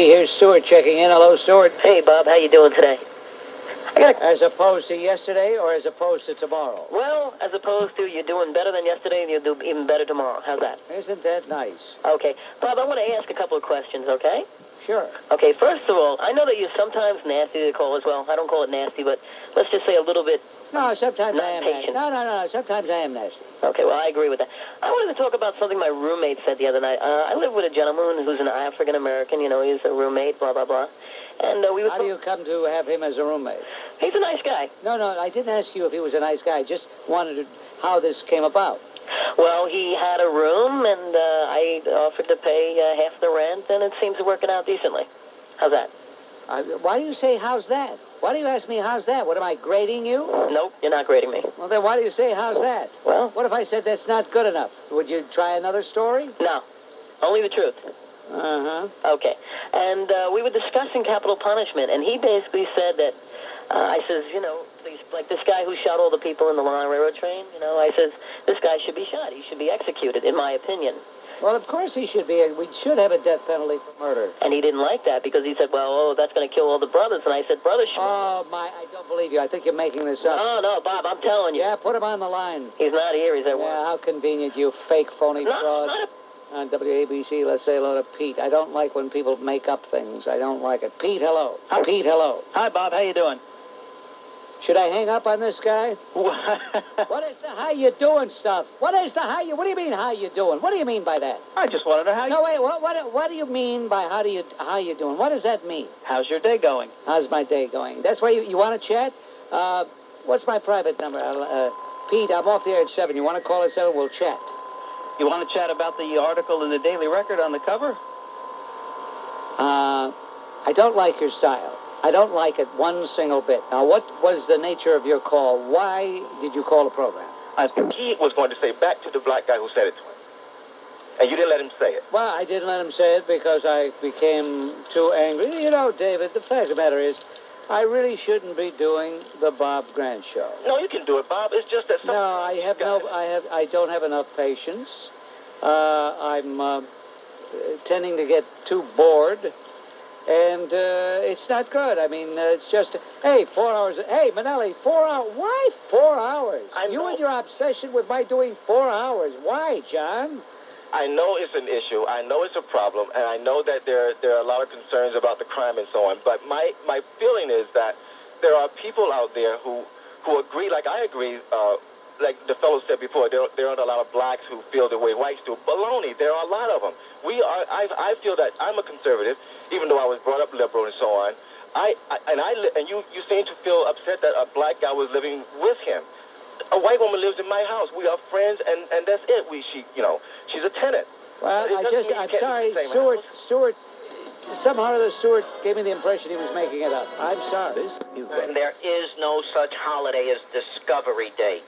Hey, here's Stewart checking in. Hello, Stewart. Hey, Bob. How you doing today? As opposed to yesterday or as opposed to tomorrow? Well, as opposed to you're doing better than yesterday and you'll do even better tomorrow. How's that? Isn't that nice? Okay. Bob, I want to ask a couple of questions, okay? Sure. Okay, first of all, I know that you're sometimes nasty to call as well. I don't call it nasty, but let's just say a little bit. No, sometimes I am nasty. patient. No. Sometimes I am nasty. Okay, well, I agree with that. I wanted to talk about something my roommate said the other night. I live with a gentleman who's an African-American. You know, he's a roommate, blah, blah, blah. And we How do you come to have him as a roommate? He's a nice guy. No, I didn't ask you if he was a nice guy. I just wanted to how this came about. Well, he had a room, and I offered to pay half the rent, and it seems to be working out decently. How's that? Why do you say, how's that? Why do you ask me, how's that? What, am I grading you? Nope, you're not grading me. Well, then why do you say, how's that? Well, what if I said that's not good enough? Would you try another story? No, only the truth. Uh-huh. Okay. And we were discussing capital punishment, and he basically said that, I says, you know, like this guy who shot all the people in the Long Island Railroad train, you know, I says, this guy should be shot. He should be executed, in my opinion. Well, of course he should be. We should have a death penalty for murder. And he didn't like that because he said, well, that's going to kill all the brothers. And I said, brothers should... Oh, I don't believe you. I think you're making this up. No, Bob, I'm telling you. Yeah, put him on the line. He's not here. He's at work. Yeah, how convenient, you fake, phony fraud. On WABC, let's say hello to Pete. I don't like when people make up things. I don't like it. Pete, hello. Hi, Pete, hello. Hi, Bob. How you doing? Should I hang up on this guy? What is the how you doing stuff? What is the how you... What do you mean how you doing? What do you mean by that? I just wanted to know how you... No, wait. What do you mean by how you doing? What does that mean? How's your day going? How's my day going? That's why you want to chat? What's my private number? Pete, I'm off the air at 7. You want to call at 7? We'll chat. You want to chat about the article in the Daily Record on the cover? I don't like your style. I don't like it one single bit. Now, what was the nature of your call? Why did you call the program? He was going to say back to the black guy who said it to him. And you didn't let him say it. Well, I didn't let him say it because I became too angry. You know, David, the fact of the matter is, I really shouldn't be doing the Bob Grant show. No, you can do it, Bob. It's just that some... No, I don't have enough patience. I'm tending to get too bored. And it's not good. I mean, it's just, hey, 4 hours. Hey, Manelli, 4 hours. Why 4 hours? You and your obsession with my doing 4 hours. Why, John? I know it's an issue. I know it's a problem. And I know that there are a lot of concerns about the crime and so on. But my feeling is that there are people out there who agree, like I agree, like the fellow said before, there aren't a lot of blacks who feel the way whites do. Baloney, there are a lot of them. I feel that I'm a conservative, even though I was brought up liberal and so on. You seem to feel upset that a black guy was living with him. A white woman lives in my house. We are friends, and that's it. She's a tenant. Well, I'm sorry, Stewart. Somehow or other, Stewart gave me the impression he was making it up. I'm sorry. There is no such holiday as Discovery Day.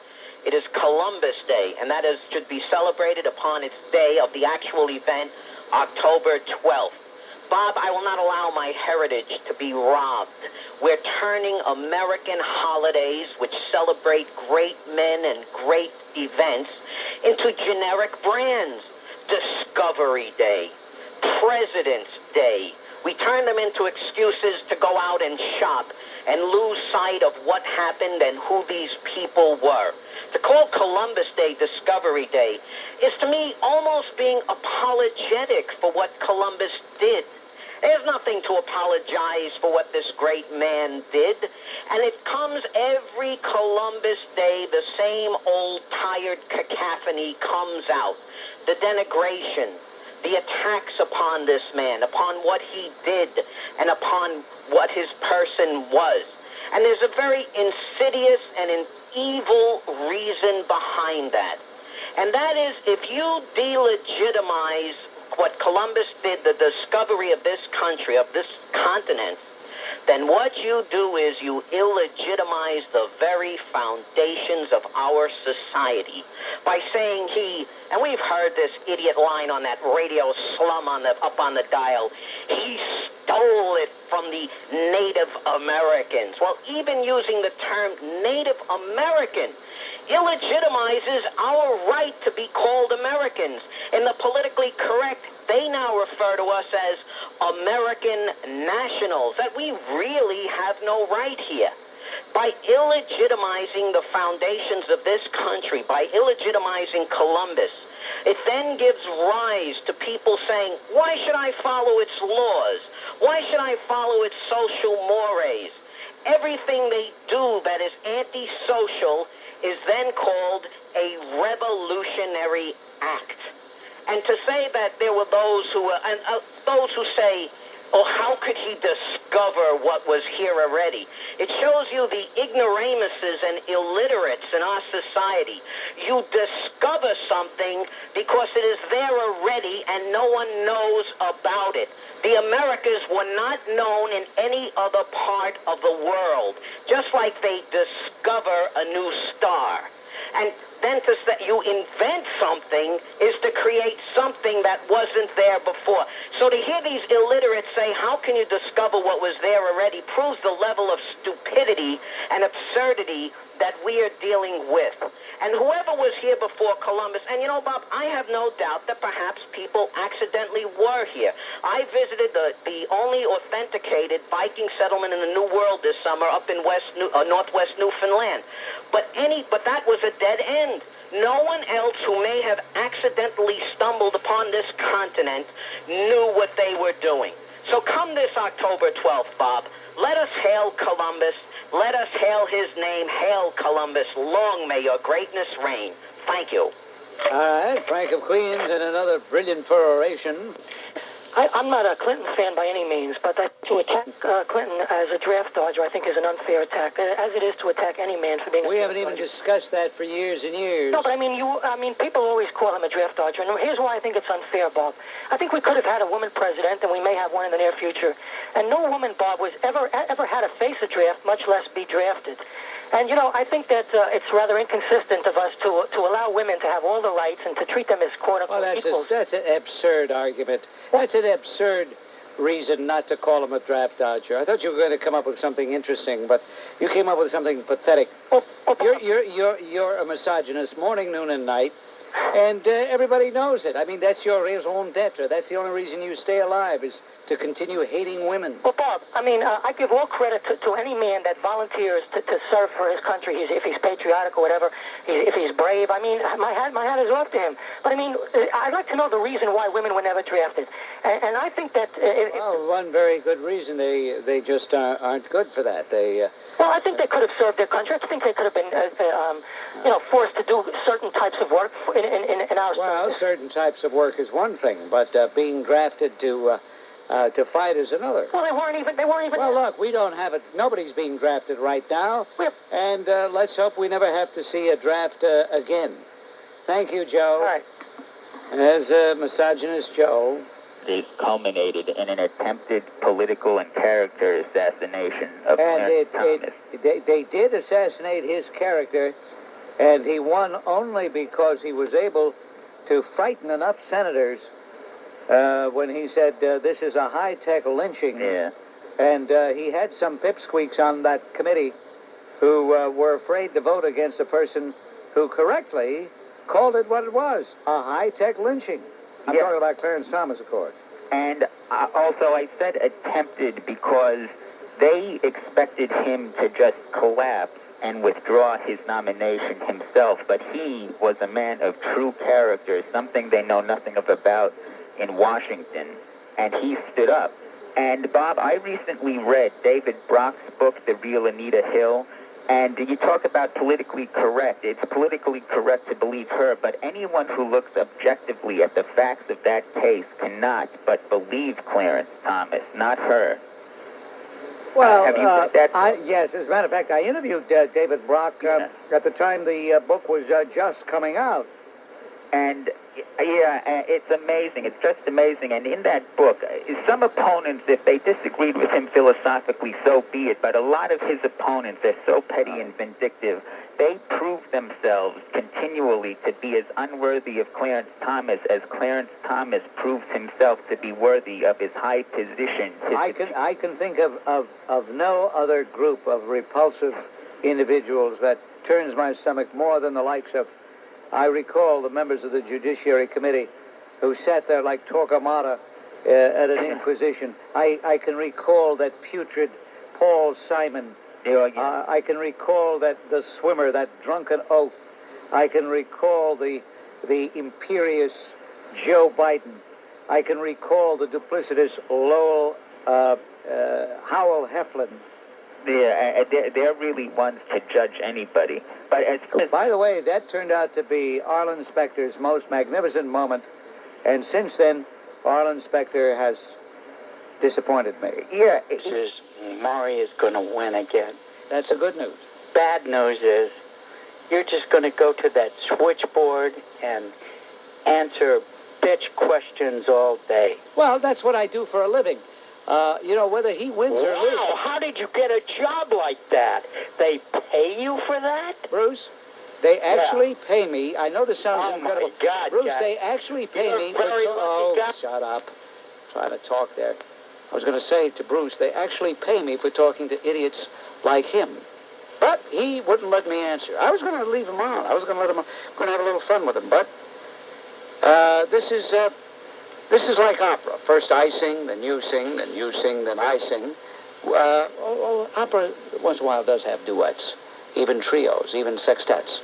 It is Columbus Day, and that should be celebrated upon its day of the actual event, October 12th. Bob, I will not allow my heritage to be robbed. We're turning American holidays, which celebrate great men and great events, into generic brands. Discovery Day, President's Day. We turn them into excuses to go out and shop and lose sight of what happened and who these people were. To call Columbus Day Discovery Day is, to me, almost being apologetic for what Columbus did. There's nothing to apologize for what this great man did. And it comes every Columbus Day, the same old tired cacophony comes out. The denigration, the attacks upon this man, upon what he did, and upon what his person was. And there's a very insidious and an evil reason behind that. And that is, if you delegitimize what Columbus did, the discovery of this country, of this continent, then what you do is you illegitimize the very foundations of our society by saying and we've heard this idiot line on that radio slum up on the dial, he stole it from the Native Americans. Well, even using the term Native American illegitimizes our right to be called Americans. In the politically correct, they now refer to us as American nationals, that we really have no right here. By illegitimizing the foundations of this country, by illegitimizing Columbus, it then gives rise to people saying, why should I follow its laws? Why should I follow its social mores? Everything they do that is antisocial is then called a revolutionary act. And to say that there were those who say, oh, how could he discover what was here already? It shows you the ignoramuses and illiterates in our society. You discover something because it is there already and no one knows about it. The Americas were not known in any other part of the world, just like they discover a new star. And then to say you invent something is to create something that wasn't there before. So to hear these illiterates say, how can you discover what was there already, proves the level of stupidity and absurdity that we are dealing with. And whoever was here before Columbus, and you know, Bob, I have no doubt that perhaps people accidentally were here. I visited the only authenticated Viking settlement in the New World this summer up in northwest Newfoundland. But that was a dead end. No one else who may have accidentally stumbled upon this continent knew what they were doing. So come this October 12th, Bob, let us hail Columbus. Let us hail his name. Hail Columbus. Long may your greatness reign. Thank you. All right, Frank of Queens and another brilliant peroration. I'm not a Clinton fan by any means, but to attack Clinton as a draft dodger, I think, is an unfair attack, as it is to attack any man for being. We haven't even discussed that for years and years. No, but I mean, people always call him a draft dodger, and here's why I think it's unfair, Bob. I think we could have had a woman president, and we may have one in the near future, and no woman, Bob, was ever had to face a draft, much less be drafted. And, you know, I think that it's rather inconsistent of us to allow women to have all the rights and to treat them as quote-unquote equals. That's an absurd argument. That's an absurd reason not to call him a draft dodger. I thought you were going to come up with something interesting, but you came up with something pathetic. You're a misogynist morning, noon, and night, and everybody knows it. I mean, that's your raison d'etre. That's the only reason you stay alive, is to continue hating women. Well, Bob, I mean, I give all credit to any man that volunteers to serve for his country, if he's patriotic or whatever, if he's brave. I mean, my hat is off to him. But, I mean, I'd like to know the reason why women were never drafted. And I think that... well, one very good reason. They just aren't good for that. Well, I think they could have served their country. I think they could have been, forced to do certain types of work in our... Well, certain types of work is one thing, but being drafted to fight is another. Well, they weren't even. Well, look, we don't have it. Nobody's being drafted right now, and let's hope we never have to see a draft again. Thank you, Joe. All right. As a misogynist Joe. It culminated in an attempted political and character assassination of Clarence Thomas. They did assassinate his character, and he won only because he was able to frighten enough senators when he said this is a high-tech lynching. Yeah. And he had some pipsqueaks on that committee who were afraid to vote against a person who correctly called it what it was, a high-tech lynching. I'm talking about Clarence Thomas, of course. And also I said attempted because they expected him to just collapse and withdraw his nomination himself, but he was a man of true character, something they know nothing about in Washington, and he stood up. And, Bob, I recently read David Brock's book, The Real Anita Hill, and you talk about politically correct. It's politically correct to believe her, but anyone who looks objectively at the facts of that case cannot but believe Clarence Thomas, not her. Well, have you read that? Yes, as a matter of fact, I interviewed David Brock at the time the book was just coming out. And, it's amazing. It's just amazing. And in that book, some opponents, if they disagreed with him philosophically, so be it. But a lot of his opponents, they're so petty and vindictive, they prove themselves continually to be as unworthy of Clarence Thomas as Clarence Thomas proves himself to be worthy of his high position. I can think of no other group of repulsive individuals that turns my stomach more than the likes of... I recall the members of the Judiciary Committee who sat there like Torquemada at an inquisition. I can recall that putrid Paul Simon. I can recall that the swimmer, that drunken oaf. I can recall the imperious Joe Biden. I can recall the duplicitous Howell Hefflin. Yeah, they're really ones to judge anybody. But by the way, that turned out to be Arlen Specter's most magnificent moment, and since then, Arlen Specter has disappointed me. Yeah, Maury is going to win again. That's the good news. Bad news is you're just going to go to that switchboard and answer bitch questions all day. Well, that's what I do for a living. Whether he wins or loses. Wow, how did you get a job like that? They pay you for that? Bruce, they actually pay me. I know this sounds incredible. My God, Bruce, they actually pay me. Shut up. Trying to talk there. I was going to say to Bruce, they actually pay me for talking to idiots like him. But he wouldn't let me answer. I was going to leave him on. I was going to let him, going to have a little fun with him. But this is like opera. First I sing, then you sing, then you sing, then I sing. Opera once in a while does have duets, even trios, even sextets.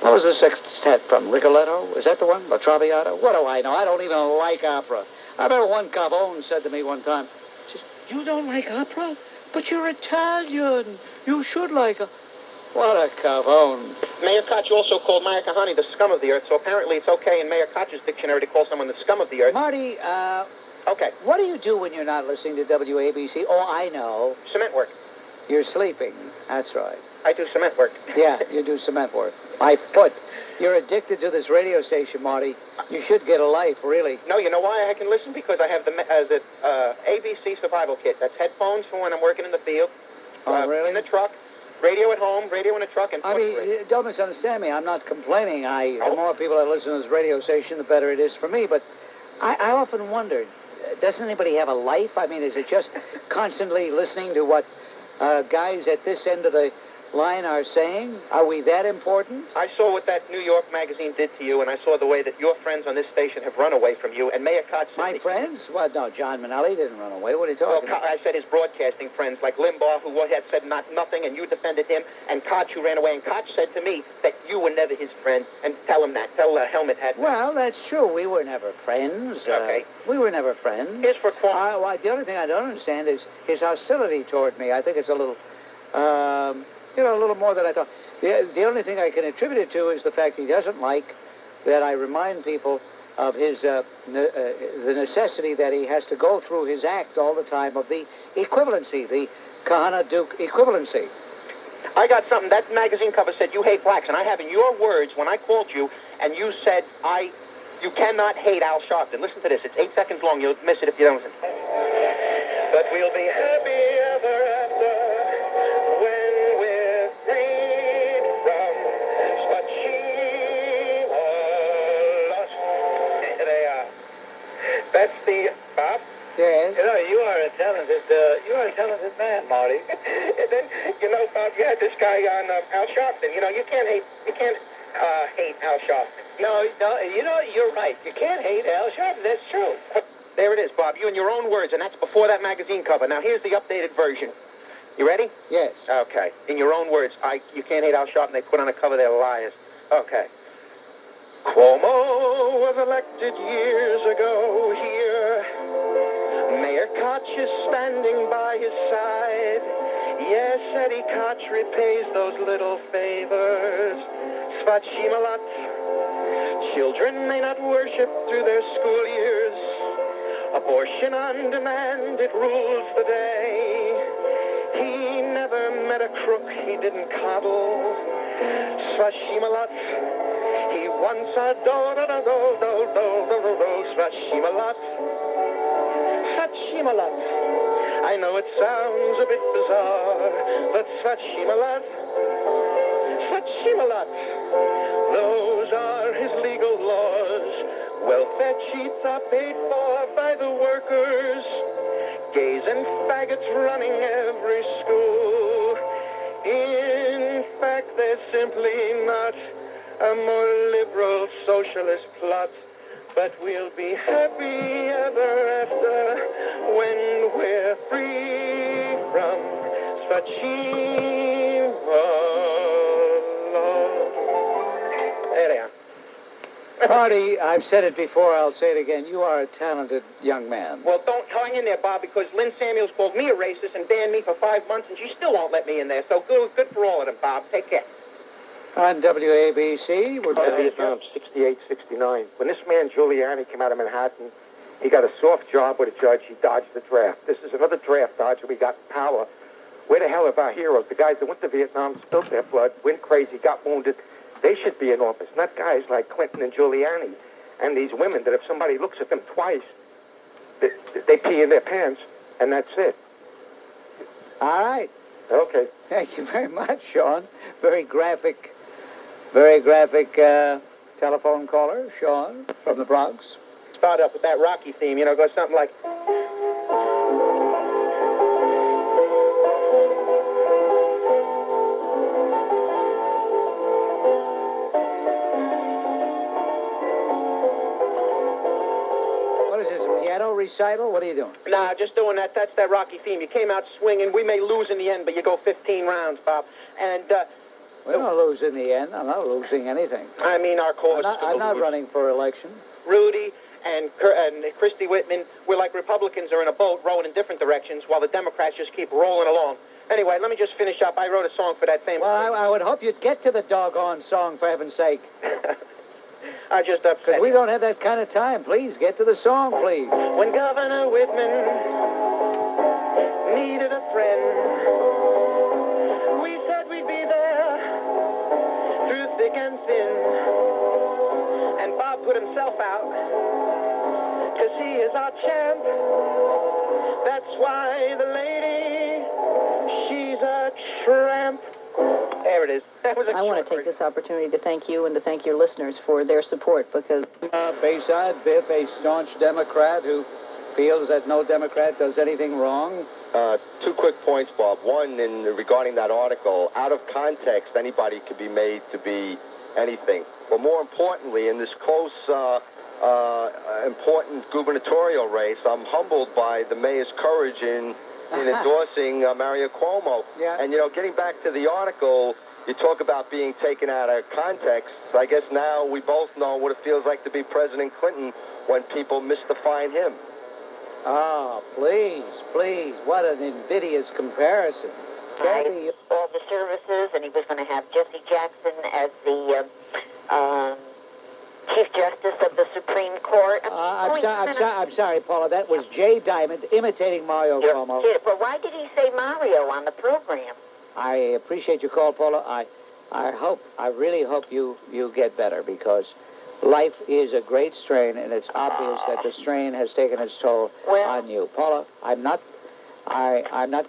What was the sextet from? Rigoletto? Is that the one? La Traviata? What do I know? I don't even like opera. I remember one gavone said to me one time, she says, "You don't like opera? But you're Italian. You should like a..." What a gavone. Mayor Koch also called Maya Kahani the scum of the earth, so apparently it's okay in Mayor Koch's dictionary to call someone the scum of the earth. Marty, okay. What do you do when you're not listening to WABC? Oh, I know. Cement work. You're sleeping. That's right. I do cement work. Yeah, you do cement work. My foot. You're addicted to this radio station, Marty. You should get a life, really. No, you know why I can listen? Because I have the ABC survival kit. That's headphones for when I'm working in the field. Oh, really? In the truck. Radio at home, radio in the truck, and... don't misunderstand me. I'm not complaining. The more people that listen to this radio station, the better it is for me. But I often wondered, doesn't anybody have a life? I mean, is it just constantly listening to what guys at this end of the line are saying? Are we that important? I saw what that New York magazine did to you, and I saw the way that your friends on this station have run away from you, and Mayor Koch... My friends? Well, no, John Manelli didn't run away. What are you talking about? I said his broadcasting friends, like Limbaugh, who had said nothing, and you defended him, and Koch, who ran away, and Koch said to me that you were never his friend, and tell him that. Tell Helmut had... Well, that's true. We were never friends. Okay. We were never friends. Here's for Cuomo. The only thing I don't understand is his hostility toward me. I think it's a little... a little more than I thought. The only thing I can attribute it to is the fact he doesn't like that I remind people of his the necessity that he has to go through his act all the time of the equivalency, the Kahana-Duke equivalency. I got something. That magazine cover said you hate blacks, and I have in your words when I called you, and you said you cannot hate Al Sharpton. Listen to this. It's 8 seconds long. You'll miss it if you don't listen. But we'll be happy ever after. That's the Bob. Yes. You are a talented man, Marty. And then, Bob, you had this guy on Al Sharpton. You can't hate Al Sharpton. No, you're right. You can't hate Al Sharpton. That's true. There it is, Bob. You in your own words, and that's before that magazine cover. Now here's the updated version. You ready? Yes. Okay. In your own words, you can't hate Al Sharpton. They put on a cover, they're liars. Okay. Cuomo was elected years ago here. Mayor Koch is standing by his side. Yes, Eddie Koch repays those little favors. Svachimalat. Children may not worship through their school years. Abortion on demand, it rules the day. He never met a crook he didn't coddle. Svachimalat. He wants a Svachimalat. Svachimalat. I know it sounds a bit bizarre, but Svachimalat. Svachimalat. Those are his legal laws. Welfare cheats are paid for by the workers. Gays and faggots running every school. In fact, there's simply not a more liberal socialist plot but we'll be happy ever after when we're free from such evil love. There they are. Marty, I've said it before, I'll say it again. You are a talented young man. Well, don't hang in there, Bob, because Lynn Samuels called me a racist and banned me for 5 months, and she still won't let me in there. So good for all of them, Bob. Take care. On WABC, we're Vietnam, 68, 69. When this man Giuliani came out of Manhattan, he got a soft job with a judge. He dodged the draft. This is another draft dodger. We got power. Where the hell are our heroes? The guys that went to Vietnam, spilled their blood, went crazy, got wounded. They should be in office, not guys like Clinton and Giuliani. And these women that if somebody looks at them twice, they pee in their pants, and that's it. all right. Okay. Thank you very much, Sean. Very graphic telephone caller, Sean, from the Bronx. Start up with that Rocky theme, go something like... What is this, a piano recital? What are you doing? Nah, just doing that. That's that Rocky theme. You came out swinging. We may lose in the end, but you go 15 rounds, Bob. And, We don't lose in the end. I'm not losing anything. I mean, our cause I'm not running for election. Rudy and Christy Whitman, we're like Republicans are in a boat rowing in different directions while the Democrats just keep rolling along. Anyway, let me just finish up. I wrote a song for that same... Well, I would hope you'd get to the doggone song, for heaven's sake. I just upset. Because we don't have that kind of time. Please, get to the song, please. When Governor Whitman needed a friend, we said we'd be there through thick and thin. And Bob put himself out, 'cause he is our champ. That's why the lady, she's a tramp. There it is. That was I want to take this opportunity to thank you and to thank your listeners for their support, because... Bayside, Biff, a staunch Democrat who feels that no Democrat does anything wrong. 2 quick points, Bob. One, regarding that article, out of context, anybody could be made to be anything. But more importantly, in this close, important gubernatorial race, I'm humbled by the mayor's courage in endorsing Mario Cuomo. Yeah. And, getting back to the article, you talk about being taken out of context. I guess now we both know what it feels like to be President Clinton when people misdefine him. Oh, please. What an invidious comparison. Right. All the services, and he was going to have Jesse Jackson as the Chief Justice of the Supreme Court. I'm sorry, Paula. That was Jay Diamond imitating Mario Cuomo. Well, why did he say Mario on the program? I appreciate your call, Paula. I really hope you get better, because life is a great strain, and it's obvious that the strain has taken its toll on you. Paula, I'm not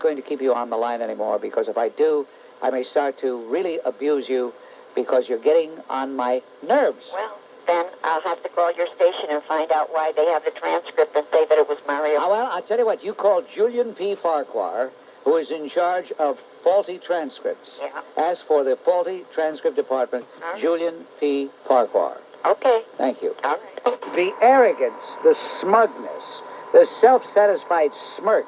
going to keep you on the line anymore, because if I do, I may start to really abuse you, because you're getting on my nerves. Well, then I'll have to call your station and find out why they have the transcript and say that it was Mario. Well, I'll tell you what. You call Julian P. Farquhar, who is in charge of faulty transcripts. Yeah. Ask for the faulty transcript department, Julian P. Farquhar. Okay. Thank you. All right. The arrogance, the smugness, the self-satisfied smirk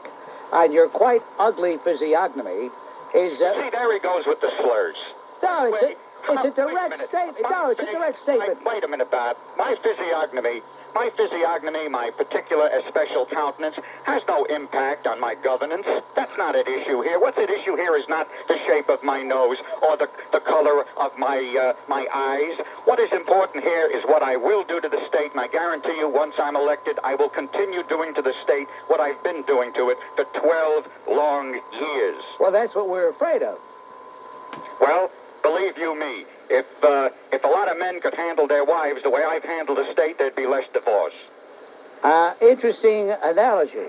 on your quite ugly physiognomy is... See, there he goes with the slurs. No, it's a direct statement. No, it's a direct statement. Wait a minute, Bob. My physiognomy, my particular especial countenance, has no impact on my governance. That's not at issue here. What's at issue here is not the shape of my nose or the color of my eyes. What is important here is what I will do to the state, and I guarantee you, once I'm elected, I will continue doing to the state what I've been doing to it for 12 long years. Well, that's what we're afraid of. Well, believe you me, if a lot of men could handle their wives the way I've handled the state, there'd be less divorce. Interesting analogy.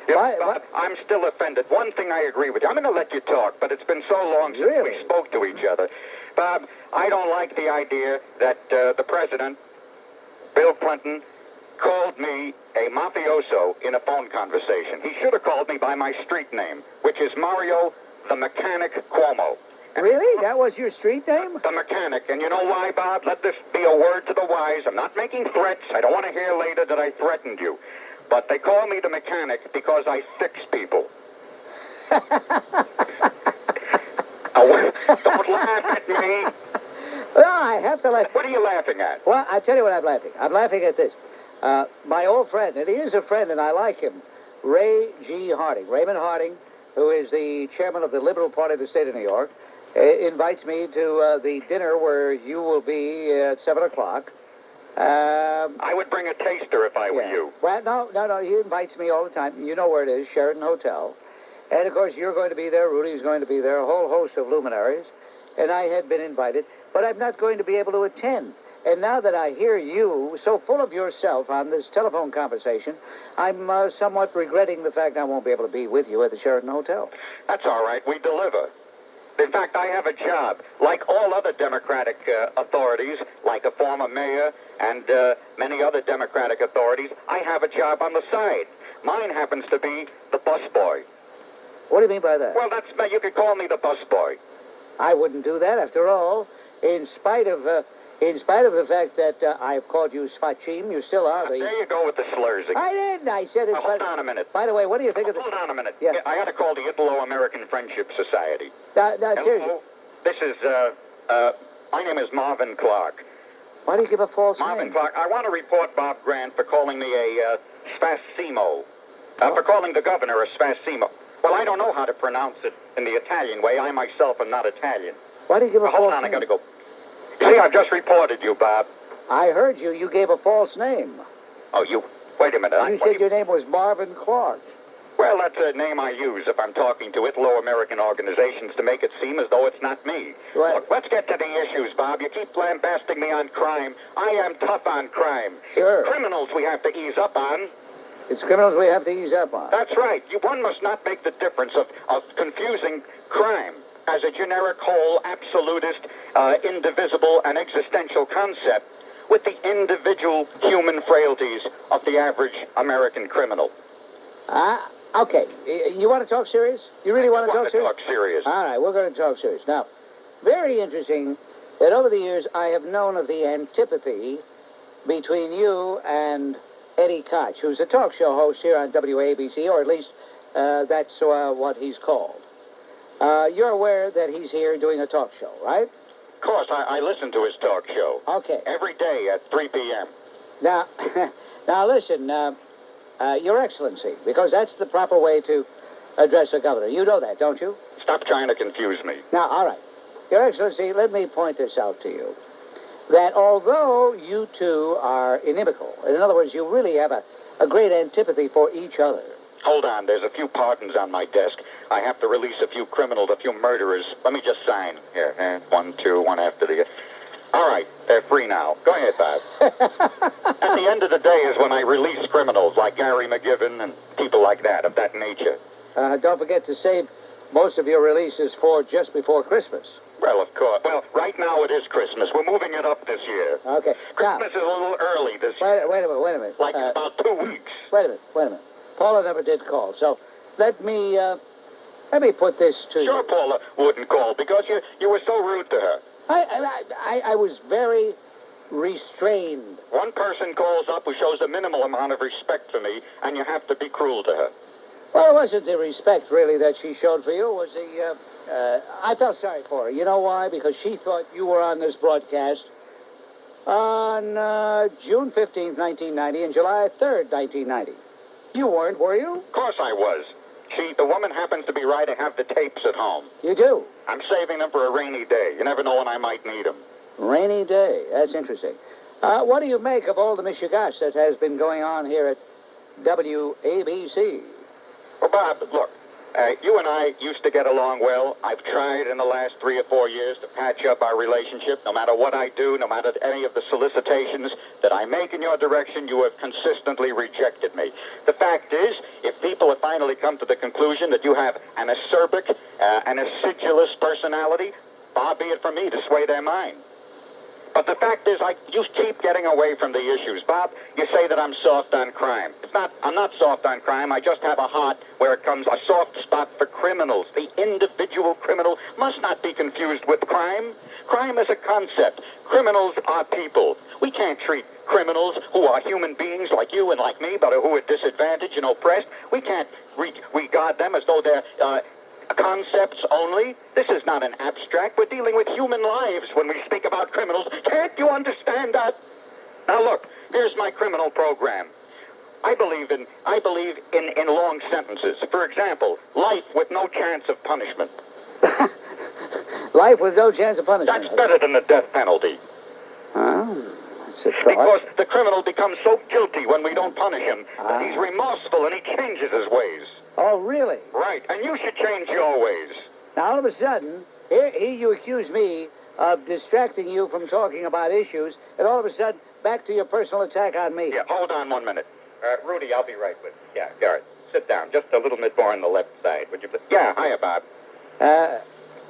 But I'm still offended. One thing I agree with you. I'm going to let you talk, but it's been so long since we spoke to each other. Bob, I don't like the idea that the president, Bill Clinton, called me a mafioso in a phone conversation. He should have called me by my street name, which is Mario the Mechanic Cuomo. Really? That was your street name? The mechanic. And you know why, Bob? Let this be a word to the wise. I'm not making threats. I don't want to hear later that I threatened you. But they call me the mechanic because I fix people. Don't laugh at me. Well, I have to laugh. What are you laughing at? Well, I tell you what I'm laughing. I'm laughing at this. My old friend, and he is a friend, and I like him, Ray G. Harding, Raymond Harding, who is the chairman of the Liberal Party of the state of New York, invites me to the dinner where you will be at 7 o'clock. I would bring a taster if I were you. Well, no. He invites me all the time. You know where it is, Sheraton Hotel. And, of course, you're going to be there. Rudy's going to be there. A whole host of luminaries. And I had been invited. But I'm not going to be able to attend. And now that I hear you so full of yourself on this telephone conversation, I'm somewhat regretting the fact I won't be able to be with you at the Sheraton Hotel. That's all right. We deliver. In fact, I have a job. Like all other Democratic authorities, like a former mayor and many other Democratic authorities, I have a job on the side. Mine happens to be the busboy. What do you mean by that? Well, you could call me the busboy. I wouldn't do that. After all, in spite of the fact that I've called you Spachim, you still are the... There you go with the slurs again. I didn't. I said it... Hold on a minute. By the way, what do you think of the... Hold on a minute. Yes. I had to call the Italo-American Friendship Society. Seriously. This is, my name is Marvin Clark. Why do you give a false Marvin name? Clark. I want to report Bob Grant for calling me a spasimo. For calling the governor a spasimo. Well, I don't know how to pronounce it in the Italian way. I myself am not Italian. Why do you give a false name? Hold on, I got to go. See, I've just reported you, Bob. I heard you. You gave a false name. Oh, you... Wait a minute. You said your name was Marvin Clark. Well, that's a name I use if I'm talking to Italo-American organizations to make it seem as though it's not me. Right. Look, let's get to the issues, Bob. You keep lambasting me on crime. I am tough on crime. Sure. It's criminals we have to ease up on. It's criminals we have to ease up on. That's right. One must not make the difference of confusing crime as a generic whole, absolutist, indivisible, and existential concept with the individual human frailties of the average American criminal. Okay. You want to talk serious? You really want to talk serious? Talk serious. All right, we're going to talk serious. Now, very interesting that over the years I have known of the antipathy between you and Eddie Koch, who's a talk show host here on WABC, or at least that's what he's called. You're aware that he's here doing a talk show, right? Of course, I listen to his talk show. Okay. Every day at 3 p.m. Now listen, Your Excellency, because that's the proper way to address a governor. You know that, don't you? Stop trying to confuse me. Now, all right. Your Excellency, let me point this out to you. That although you two are inimical, in other words, you really have a great antipathy for each other. Hold on, there's a few pardons on my desk. I have to release a few criminals, a few murderers. Let me just sign. Here, 1, 2, one after the other. All right, they're free now. Go ahead, Bob. At the end of the day is when I release criminals like Gary McGibbon and people like that, of that nature. Don't forget to save most of your releases for just before Christmas. Well, of course. Well, right now it is Christmas. We're moving it up this year. Okay. Christmas is a little early this year. Wait a minute. Like about 2 weeks. Wait a minute. Paula never did call, so let me put this to you. Sure, Paula wouldn't call because you were so rude to her. I was very restrained. One person calls up who shows a minimal amount of respect for me, and you have to be cruel to her. Well, it wasn't the respect, really, that she showed for you. It was I felt sorry for her. You know why? Because she thought you were on this broadcast on June 15th, 1990, and July 3rd, 1990. You weren't, were you? Of course I was. The woman happens to be right to have the tapes at home. You do? I'm saving them for a rainy day. You never know when I might need them. Rainy day. That's interesting. What do you make of all the mishigash that has been going on here at WABC? Well, Bob, look, you and I used to get along well. I've tried in the last 3 or 4 years to patch up our relationship. No matter what I do, no matter any of the solicitations that I make in your direction, you have consistently rejected me. The fact is, if people have finally come to the conclusion that you have an acerbic, an acidulous personality, far be it from me to sway their mind. But the fact is, you keep getting away from the issues. Bob, you say that I'm soft on crime. I'm not soft on crime. I just have a heart where it comes a soft spot for criminals, the individual criminal must not be confused with crime. Crime is a concept. Criminals are people. We can't treat criminals who are human beings like you and like me, but who are disadvantaged and oppressed. We can't regard them as though they're concepts only. This is not an abstract. We're dealing with human lives when we speak about criminals. Can't you understand that? Now look, here's my criminal program. I believe in long sentences. For example, life with no chance of punishment. Life with no chance of punishment. That's better than the death penalty. That's a thought. Because the criminal becomes so guilty when we don't punish him that he's remorseful and he changes his ways. Oh, really? Right, and you should change your ways. Now, all of a sudden, here you accuse me of distracting you from talking about issues, and all of a sudden, back to your personal attack on me. Yeah, hold on 1 minute. Rudy, I'll be right with you. Yeah, Garrett, sit down. Just a little bit more on the left side, would you please? Yeah, hiya, Bob.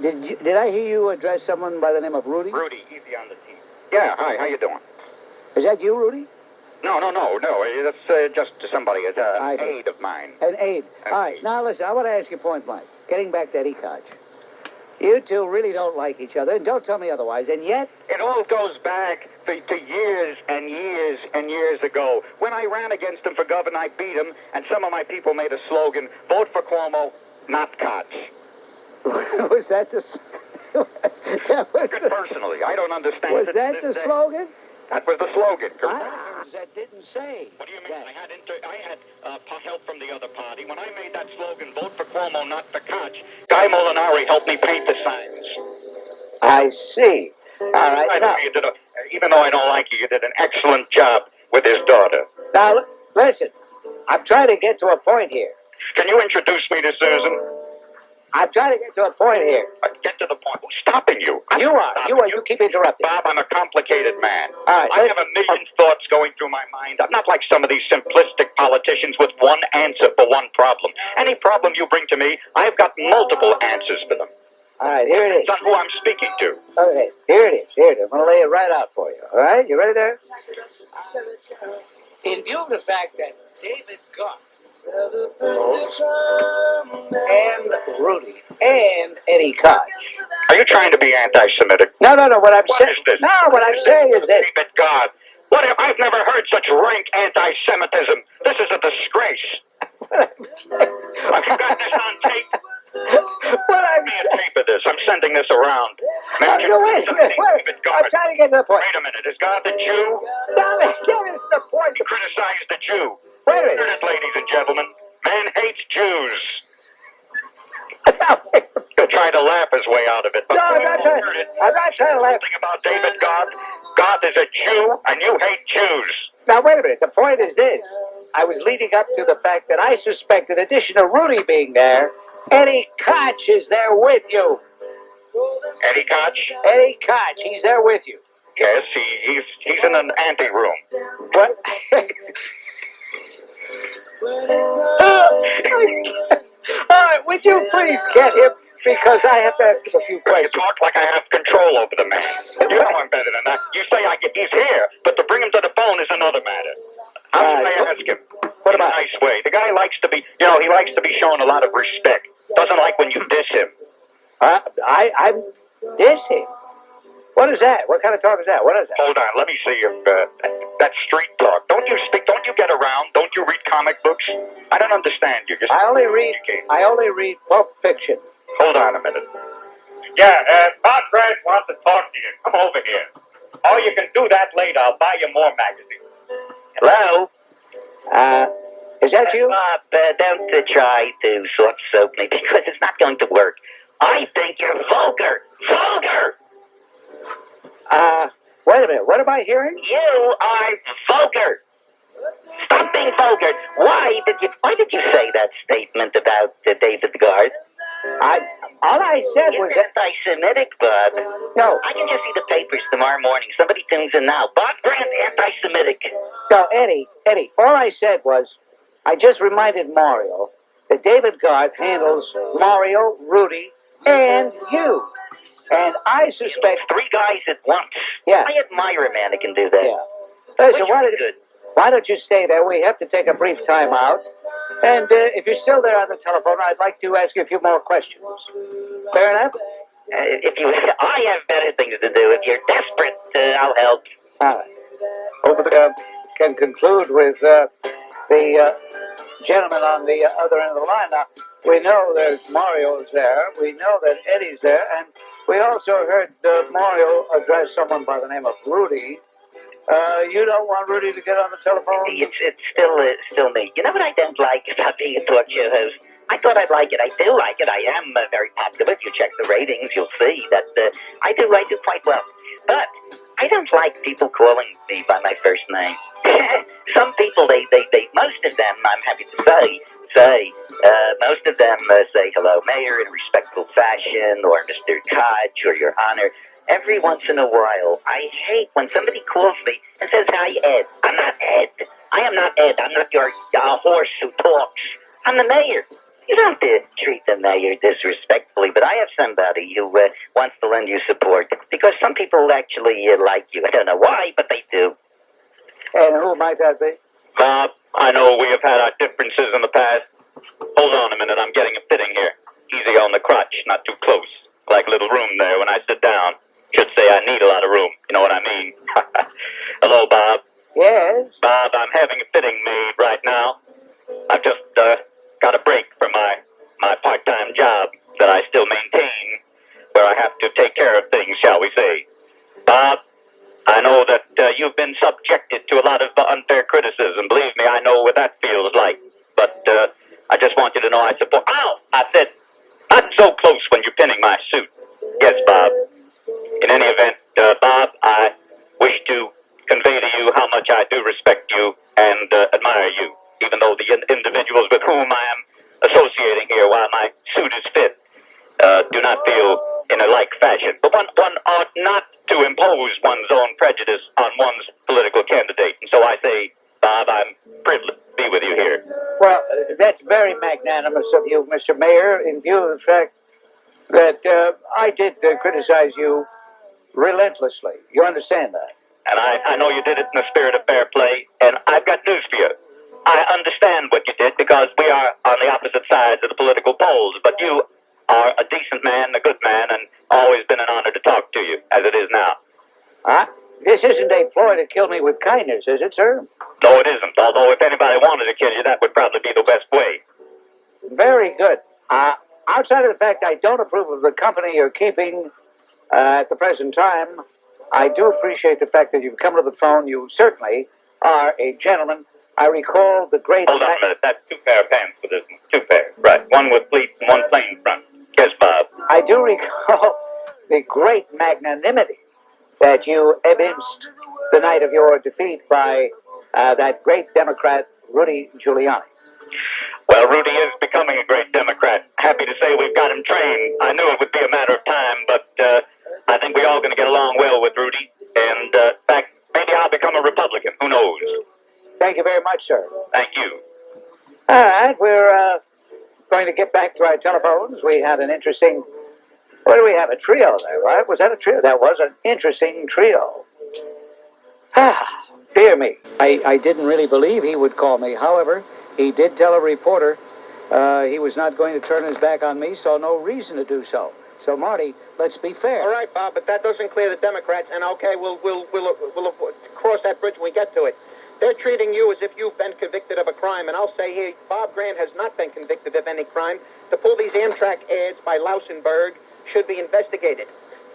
Did I hear you address someone by the name of Rudy? Rudy, easy on the teeth. Yeah, hi, how you doing? Is that you, Rudy? No. That's just somebody. It's an aide of mine. An aide. All right, now listen, I want to ask you point blank. Getting back to Eddie Koch. You two really don't like each other, and don't tell me otherwise, and yet... It all goes back to years and years and years ago. When I ran against him for governor, I beat him, and some of my people made a slogan, vote for Cuomo, not Koch. Was that the... Personally, I don't understand. Was that the slogan? That was the slogan. That didn't say. What do you mean? I had help from the other party. When I made that slogan, vote for Cuomo, not for Koch, Guy Molinari helped me paint the signs. I see. All right. Now, even though I don't like you did an excellent job with his daughter. Now, listen. I'm trying to get to a point here. Can you introduce me to Susan? I'm trying to get to a point here. Get to the point. Who's stopping you? You are. You keep interrupting. Bob, I'm a complicated man. All right. I have a million thoughts going through my mind. I'm not like some of these simplistic politicians with one answer for one problem. Any problem you bring to me, I've got multiple answers for them. All right, here it is. That's who I'm speaking to. Okay, here it is. I'm going to lay it right out for you. All right? You ready there? In view of the fact that David Koch and Rudy and Eddie Koch. Are you trying to be anti-Semitic? No. What I'm saying. What is this? No, what I'm saying is this. David God. I've never heard such rank anti-Semitism. This is a disgrace. Have you got this on tape? Give me a tape of this. I'm sending this around. Wait. I'm trying to get to the point. Wait a minute. Is God the Jew? No, get us the point. He criticized the Jew. Wait a minute. Heard it, ladies and gentlemen. Man hates Jews. He'll try to laugh his way out of it. But no, I'm not trying to laugh. Something about David God. God is a Jew, and you hate Jews. Now, wait a minute. The point is this. I was leading up to the fact that I suspect, in addition to Rudy being there, Eddie Koch is there with you. Eddie Koch? Eddie Koch, he's there with you. Yes, he's in an ante-room. What? All right, would you please get him? Because I have to ask him a few questions. You talk like I have control over the man. You know I'm better than that. You say he's here, but to bring him to the phone is another matter. How should I ask him? What about? In a nice way. The guy likes to be, he likes to be shown a lot of respect. Doesn't like when you diss him. I diss him? What is that? What kind of talk is that? What is that? Hold on, let me see if that's street talk. Don't you get around? Don't you read comic books? I don't understand you. I only read Pulp Fiction. Hold on a minute. Yeah, Bob Grant wants to talk to you. Come over here. Oh, you can do that later. I'll buy you more magazines. Hello? Is that you? Bob, don't try to soft soap me because it's not going to work. I think you're vulgar. Vulgar! Wait a minute. What am I hearing? You are vulgar. Stop being vulgar. Why did you say that statement about David Guard? All I said was that... anti-Semitic, Bob. No. I can just see the papers tomorrow morning. Somebody tunes in now. Bob Grant, anti-Semitic. No, Eddie, all I said was, I just reminded Mario that David Guard handles Mario, Rudy, and you. And I suspect... Three guys at once. Yeah. I admire a man that can do that. Yeah. Listen, why don't you stay there? We have to take a brief time out. And if you're still there on the telephone, I'd like to ask you a few more questions. Fair enough? I have better things to do. If you're desperate, I'll help. All right. Hope can conclude with the gentleman on the other end of the line. Now, we know there's Mario's there. We know that Eddie's there. And we also heard Mario address someone by the name of Rudy. You don't want Rudy to get on the telephone? It's still me. You know what I don't like about being a talk show host? I thought I'd like it. I do like it. I am very popular. If you check the ratings, you'll see that I do quite well. But I don't like people calling me by my first name. Some people, they most of them, I'm happy to say, most of them say hello, Mayor, in a respectful fashion, or Mr. Koch, or Your Honor. Every once in a while, I hate when somebody calls me and says, "Hi, Ed." I'm not Ed. I am not Ed. I'm not your horse who talks. I'm the mayor. You don't treat the mayor disrespectfully, but I have somebody who wants to lend you support, because some people actually like you. I don't know why, but they do. And who might that be? Bob, I know we have had our differences in the past. Hold on a minute. I'm getting a fitting here. Easy on the crotch, not too close. Like a little room there when I sit down. Should say I need a lot of room. You know what I mean? Hello, Bob. Yes? Bob, I'm having a fitting made right now. I've just got a break from my part-time job that I still maintain, where I have to take care of things, shall we say. Bob, I know that you've been subjected to a lot of unfair criticism. Believe me, I know what that feels like. But I just want you to know I support... Ow! I said, not so close when you're pinning my suit. Yes, Bob. In any event, Bob, I wish to convey to you how much I do respect you and admire you, even though the individuals with whom I am associating here while my suit is fit do not feel in a like fashion. But one ought not to impose one's own prejudice on one's political candidate. And so I say, Bob, I'm privileged to be with you here. Well, that's very magnanimous of you, Mr. Mayor, in view of the fact that I did criticize you relentlessly. You understand that? And I know you did it in the spirit of fair play, and I've got news for you. I understand what you did because we are on the opposite sides of the political poles, but you are a decent man, a good man, and always been an honor to talk to you, as it is now. This isn't a ploy to kill me with kindness, is it, sir? No, it isn't, although if anybody wanted to kill you, that would probably be the best way. Very good. Outside of the fact I don't approve of the company you're keeping at the present time, I do appreciate the fact that you've come to the phone. You certainly are a gentleman. I recall the great... Hold on a minute. That's 2 pair of pants for this one. 2 pairs. Right. One with pleats and one plain front. Yes, Bob. I do recall the great magnanimity that you evinced the night of your defeat by that great Democrat, Rudy Giuliani. Well, Rudy is becoming a great Democrat. Happy to say we've got him trained. I knew it would be a matter of time, but I think we're all going to get along well with Rudy. And, in fact, maybe I'll become a Republican. Who knows? Thank you very much, sir. Thank you. All right, we're going to get back to our telephones. We had an interesting... What do we have? A trio there, right? Was that a trio? That was an interesting trio. Dear me. I didn't really believe he would call me. However, he did tell a reporter he was not going to turn his back on me, so no reason to do so. So, Marty, let's be fair. All right, Bob, but that doesn't clear the Democrats, and okay, we'll cross that bridge when we get to it. They're treating you as if you've been convicted of a crime, and I'll say here, Bob Grant has not been convicted of any crime. To pull these Amtrak ads by Lausenberg should be investigated.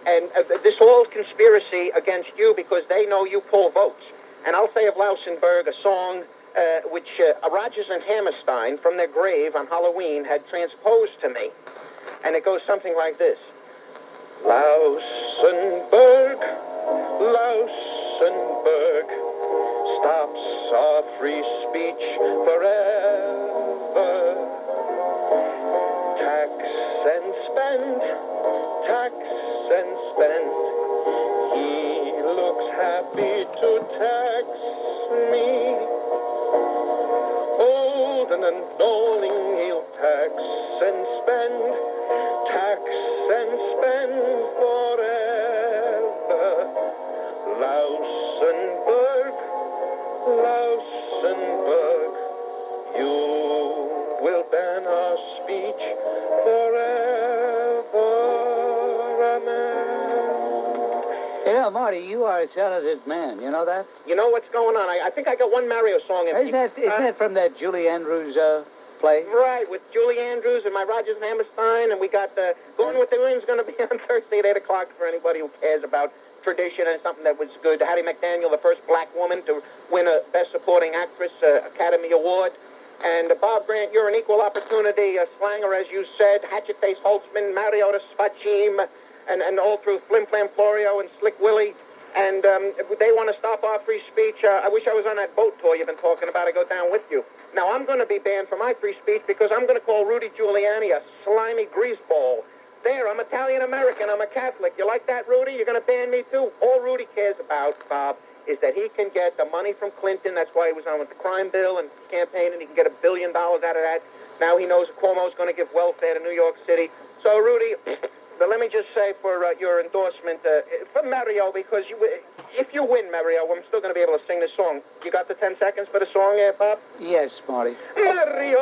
And this whole conspiracy against you because they know you pull votes. And I'll say of Lausenberg a song which Rodgers and Hammerstein from their grave on Halloween had transposed to me. And it goes something like this. Lausenberg, Lausenberg, stops our free speech forever. Tax and spend, tax and spend. He looks happy to tax me. Old and knowing he'll tax and spend, tax and spend forever. Lausenberg, Lausenberg, you know, Marty, you are a talented man. You know that? You know what's going on? I think I got one Mario song. Isn't that from that Julie Andrews play? Right, with Julie Andrews and my Rodgers and Hammerstein, and we got Going with the Wind's going to be on Thursday at 8 o'clock for anybody who cares about tradition and something that was good. Hattie McDaniel, the first black woman to win a Best Supporting Actress Academy Award. And Bob Grant, you're an equal opportunity slanger, as you said. Hatchet-Face Holtzman, Mario the Spachim, and all through Flim Flam Florio and Slick Willie. And they want to stop our free speech. I wish I was on that boat tour you've been talking about. I go down with you. Now, I'm going to be banned from my free speech because I'm going to call Rudy Giuliani a slimy greaseball. There, I'm Italian-American. I'm a Catholic. You like that, Rudy? You're going to ban me, too? All Rudy cares about, Bob, is that he can get the money from Clinton. That's why he was on with the crime bill and campaign, and he can get $1 billion out of that. Now he knows Cuomo's going to give welfare to New York City. So, Rudy, but let me just say for your endorsement, for Mario, because if you win, Mario, I'm still going to be able to sing this song. You got the 10 seconds for the song, Bob? Yes, Marty. Mario,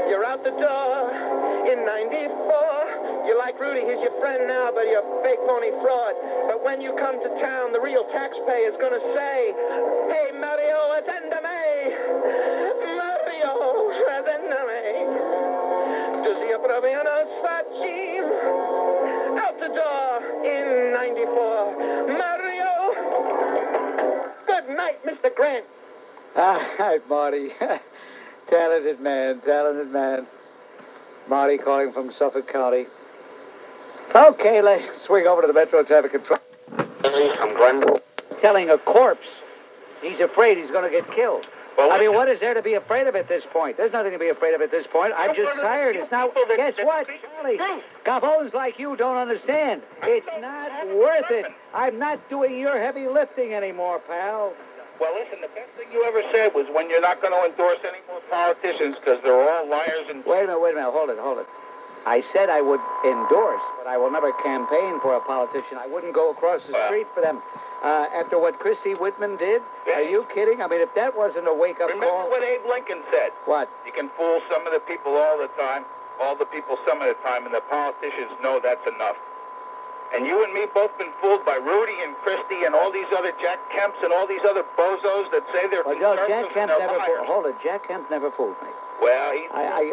you're out the door in 94. You like Rudy, he's your friend now, but you're a fake phony fraud. But when you come to town, the real taxpayer's gonna say, hey, Mario, attend to me. Mario, attend to me. Giuseppe Proviano Spachim. Out the door in 94. Mario. Good night, Mr. Grant. Hi, Marty. Talented man. Marty calling from Suffolk County. Okay, let's swing over to the Metro Traffic Control. I'm Glenn. Telling a corpse he's afraid he's going to get killed. Well, I mean, what is there to be afraid of at this point? There's nothing to be afraid of at this point. I'm just tired. It's not... Guess what, Charlie? Gavones like you don't understand. It's not worth it. I'm not doing your heavy lifting anymore, pal. Well, listen, the best thing you ever said was when you're not going to endorse any more politicians because they're all liars and... Wait a minute. Hold it. I said I would endorse, but I will never campaign for a politician. I wouldn't go across the street for them. After what Christy Whitman did? Yeah. Are you kidding? I mean, if that wasn't a wake-up call... Remember what Abe Lincoln said? What? You can fool some of the people all the time, and the politicians know that's enough. And you and me both been fooled by Rudy and Christy and all these other Jack Kemps and all these other bozos that say they're... Well, no, Jack Kemp never fooled... Hold it, Jack Kemp never fooled me. Well,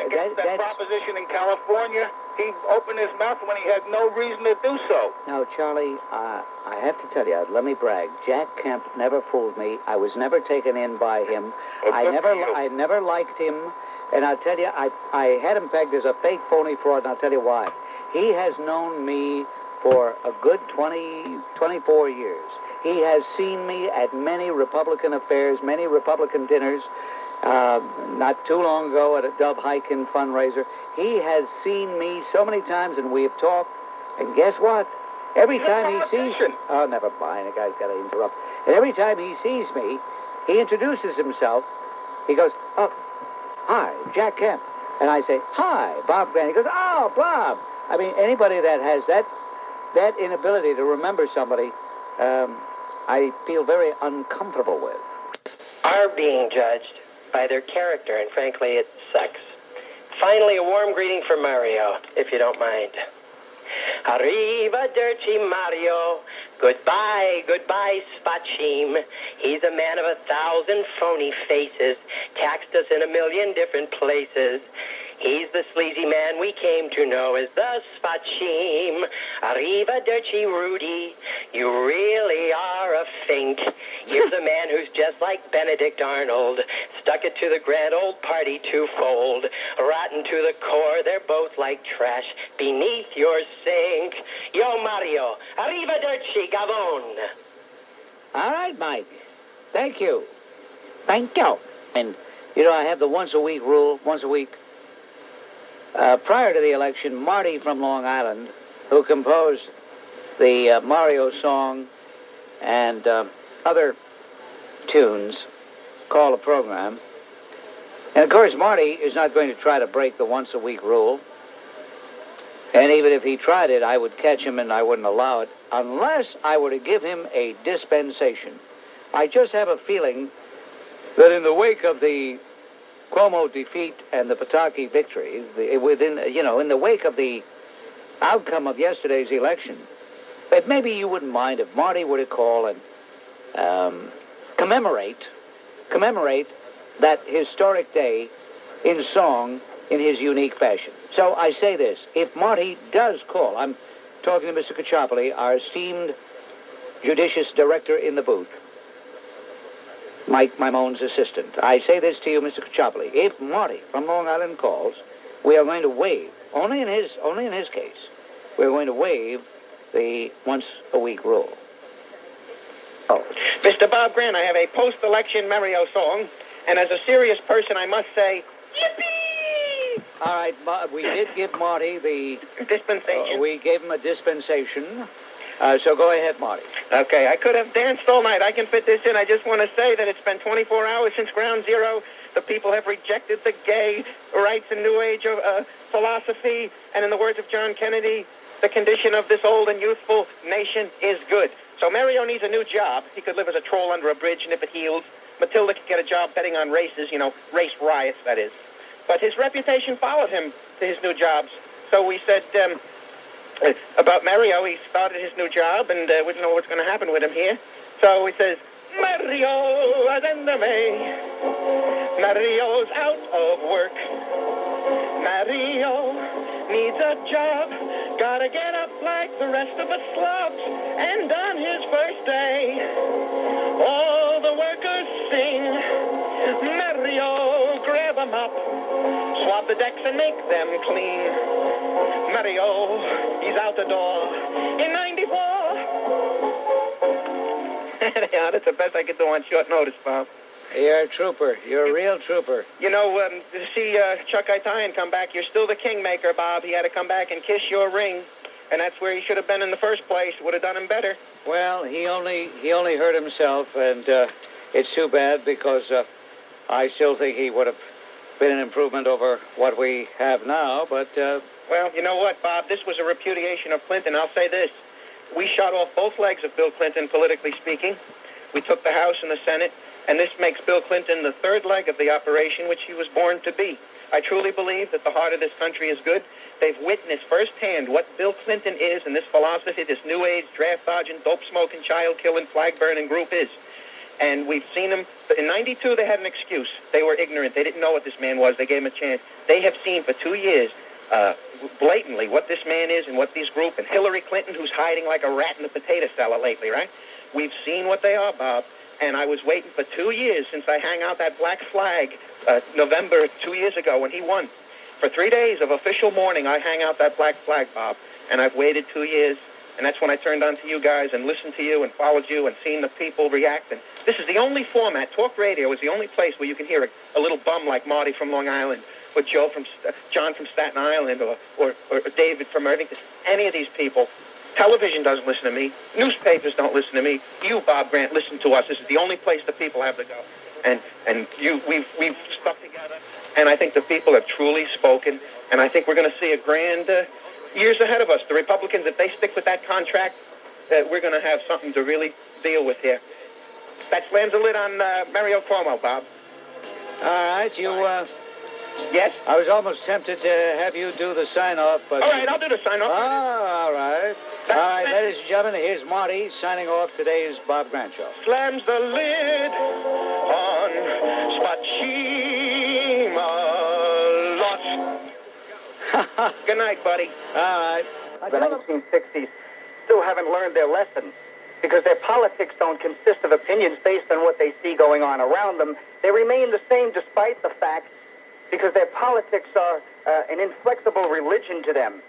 against that proposition in California, he opened his mouth when he had no reason to do so. No, Charlie, I have to tell you, let me brag. Jack Kemp never fooled me. I was never taken in by him. Well, I never liked him. And I'll tell you, I had him pegged as a fake, phony fraud, and I'll tell you why. He has known me for a good 24 years. He has seen me at many Republican affairs, many Republican dinners. Not too long ago at a Dub Hikin fundraiser. He has seen me so many times, and we have talked. And guess what? Every time he sees me... Oh, never mind. The guy's got to interrupt. And every time he sees me, he introduces himself. He goes, oh, hi, Jack Kemp. And I say, hi, Bob Grant. He goes, oh, Bob. I mean, anybody that has that inability to remember somebody, I feel very uncomfortable with. Are being judged by their character, and frankly, it sucks. Finally, a warm greeting for Mario, if you don't mind. Arrivederci, Mario. Goodbye, Spachim. He's a man of 1,000 phony faces, taxed us in 1,000,000 different places. He's the sleazy man we came to know as the Spachim. Arrivederci, Rudy. You really are a fink. Here's a man who's just like Benedict Arnold. Stuck it to the grand old party twofold. Rotten to the core, they're both like trash beneath your sink. Yo, Mario. Arrivederci, gavone. All right, Mike. Thank you. Thank you. And, you know, I have the once-a-week rule, once a week. Prior to the election, Marty from Long Island, who composed the Mario song and other tunes, called a program. And, of course, Marty is not going to try to break the once-a-week rule. And even if he tried it, I would catch him and I wouldn't allow it unless I were to give him a dispensation. I just have a feeling that in the wake of the Cuomo defeat and the Pataki victory, in the wake of the outcome of yesterday's election, that maybe you wouldn't mind if Marty were to call and commemorate that historic day in song in his unique fashion. So I say this, if Marty does call, I'm talking to Mr. Kochopoli, our esteemed judicious director in the booth, Mike Mimone's assistant. I say this to you, Mr. Kochopoli. If Marty from Long Island calls, we are going to waive, only in his case, we're going to waive the once-a-week rule. Oh. Mr. Bob Grant, I have a post-election Mario song, and as a serious person, I must say, yippee! All right, we did give Marty the... dispensation. We gave him a dispensation. So go ahead, Marty. Okay, I could have danced all night. I can fit this in. I just want to say that it's been 24 hours since Ground Zero. The people have rejected the gay rights and New Age philosophy. And in the words of John Kennedy, the condition of this old and youthful nation is good. So Mario needs a new job. He could live as a troll under a bridge, and if it heals, Matilda could get a job betting on races, race riots, that is. But his reputation followed him to his new jobs. So we said... about Mario, he started his new job, and we don't know what's going to happen with him here. So he says, Mario, adendame. Mario's out of work. Mario needs a job. Gotta get up like the rest of us slobs. And on his first day, all the workers sing. Mario, grab 'em up. Swab the decks and make them clean. Mario, he's out the door in 94. Yeah, that's the best I could do on short notice, Bob. You're a trooper. You're a real trooper. To see Chuck Itian come back, you're still the kingmaker, Bob. He had to come back and kiss your ring, and that's where he should have been in the first place. Would have done him better. Well, he only hurt himself, and it's too bad because I still think he would have been an improvement over what we have now, but... Well, you know what, Bob? This was a repudiation of Clinton. I'll say this. We shot off both legs of Bill Clinton, politically speaking. We took the House and the Senate, and this makes Bill Clinton the third leg of the operation which he was born to be. I truly believe that the heart of this country is good. They've witnessed firsthand what Bill Clinton is and this philosophy, this new age, draft-dodging, dope-smoking, child-killing, flag-burning group is. And we've seen them. In 92, they had an excuse. They were ignorant. They didn't know what this man was. They gave him a chance. They have seen for 2 years blatantly what this man is and what these group, and Hillary Clinton, who's hiding like a rat in a potato cellar lately, right? We've seen what they are, Bob. And I was waiting for 2 years since I hung out that black flag November 2 years ago when he won. For 3 days of official mourning, I hang out that black flag, Bob. And I've waited 2 years. And that's when I turned on to you guys and listened to you and followed you and seen the people react. And this is the only format. Talk radio is the only place where you can hear a little bum like Marty from Long Island, or John from Staten Island, or David from Irvington. Any of these people. Television doesn't listen to me. Newspapers don't listen to me. You, Bob Grant, listen to us. This is the only place the people have to go. And we've stuck together. And I think the people have truly spoken. And I think we're going to see a grand years ahead of us. The Republicans, if they stick with that contract, we're going to have something to really deal with here. That slams a lid on Mario Cuomo, Bob. All right, Yes? I was almost tempted to have you do the sign-off, but... All right, I'll do the sign-off. All right. All right, ladies and gentlemen, here's Marty signing off today's Bob Grant Show. Slams the lid on Spachima Lost. Good night, buddy. All right. The 1960s still haven't learned their lesson because their politics don't consist of opinions based on what they see going on around them. They remain the same despite the fact because their politics are an inflexible religion to them.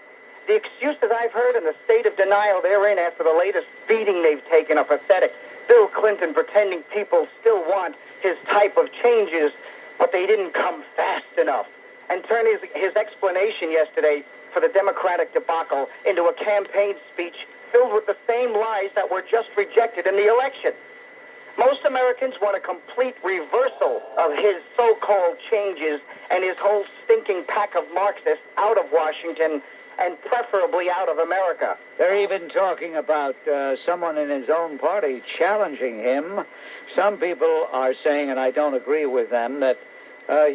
The excuses I've heard and the state of denial they're in after the latest beating they've taken are pathetic. Bill Clinton pretending people still want his type of changes, but they didn't come fast enough. And turn his explanation yesterday for the Democratic debacle into a campaign speech filled with the same lies that were just rejected in the election. Most Americans want a complete reversal of his so-called changes and his whole stinking pack of Marxists out of Washington and preferably out of America. They're even talking about someone in his own party challenging him. Some people are saying, and I don't agree with them, that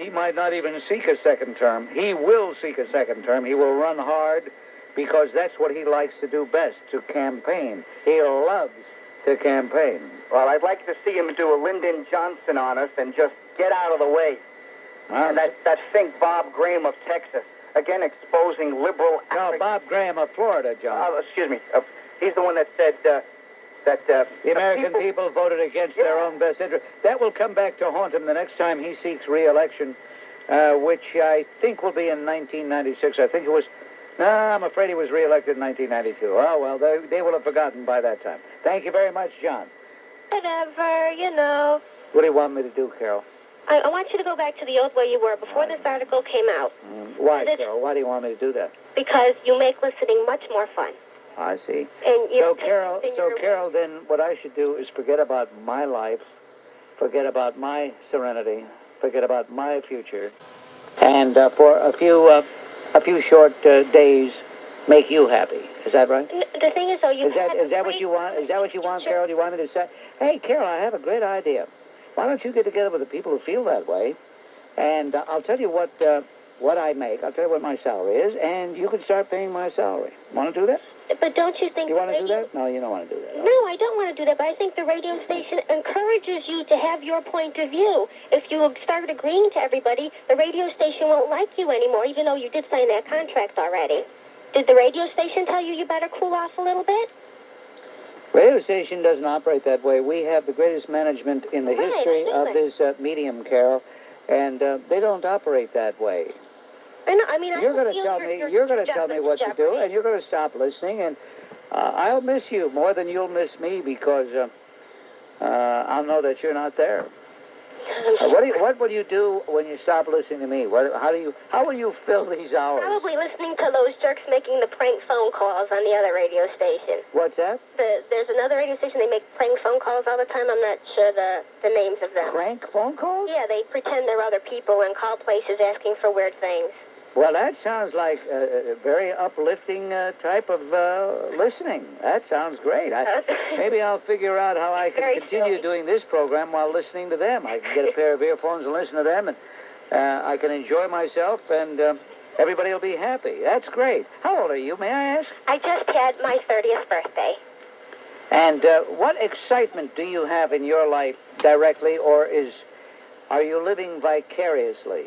He might not even seek a second term. He will seek a second term. He will run hard because that's what he likes to do best, to campaign. He loves to campaign. Well, I'd like to see him do a Lyndon Johnson on us and just get out of the way. And that think Bob Graham of Texas, again exposing liberal... No, Bob Graham of Florida, John. Excuse me. He's the one that said that... the American people voted against their own best interest. That will come back to haunt him the next time he seeks re-election, which I think will be in 1996. I think it was... No, I'm afraid he was re-elected in 1992. Oh, well, they will have forgotten by that time. Thank you very much, John. Whatever, you know. What do you want me to do, Carol? I want you to go back to the old way you were before this article came out. Why, Carol? Why do you want me to do that? Because you make listening much more fun. I see. And So, Carol, then what I should do is forget about my life, forget about my serenity, forget about my future, and for a few short days, make you happy. Is that right? The thing is, though, Is that what you want? Is that what you want, Carol? Do you want me to say, hey, Carol, I have a great idea. Why don't you get together with the people who feel that way, and I'll tell you what I make. I'll tell you what my salary is, and you can start paying my salary. Want to do that? But don't you think... You want to do that? No, you don't want to do that. No, I don't want to do that, but I think the radio station encourages you to have your point of view. If you start agreeing to everybody, the radio station won't like you anymore, even though you did sign that contract already. Did the radio station tell you better cool off a little bit? Radio station doesn't operate that way. We have the greatest management in the history of this medium, Carol, and they don't operate that way. You're going to tell me. You're going to tell me what to do, and you're going to stop listening, and I'll miss you more than you'll miss me because I'll know that you're not there. What will you do when you stop listening to me? How will you fill these hours? Probably listening to those jerks making the prank phone calls on the other radio station. What's that? There's another radio station, they make prank phone calls all the time. I'm not sure the names of them. Prank phone calls? Yeah, they pretend they're other people and call places asking for weird things. Well, that sounds like a very uplifting type of listening. That sounds great. Maybe I'll figure out how I can continue doing this program while listening to them. I can get a pair of earphones and listen to them, and I can enjoy myself, and everybody will be happy. That's great. How old are you, may I ask? I just had my 30th birthday. And what excitement do you have in your life directly, or are you living vicariously?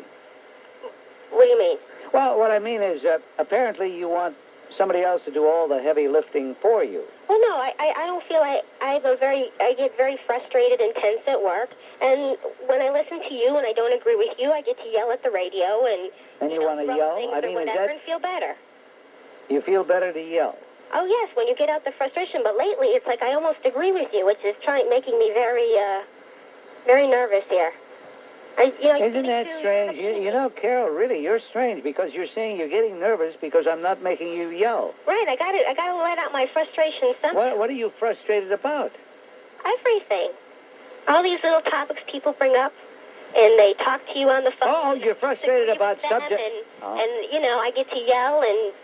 What do you mean? Well, what I mean is, apparently you want somebody else to do all the heavy lifting for you. Well, no, I don't feel I get very frustrated and tense at work, and when I listen to you and I don't agree with you, I get to yell at the radio and you want to yell? I mean, and feel better. You feel better to yell? Oh, yes, when you get out the frustration, but lately it's like I almost agree with you, which is making me very, very nervous here. Isn't that strange? You know, Carol, really, you're strange because you're saying you're getting nervous because I'm not making you yell. Right, I got to let out my frustration somehow. What are you frustrated about? Everything. All these little topics people bring up, and they talk to you on the phone. Oh, you're frustrated about subjects. And, you know, I get to yell and...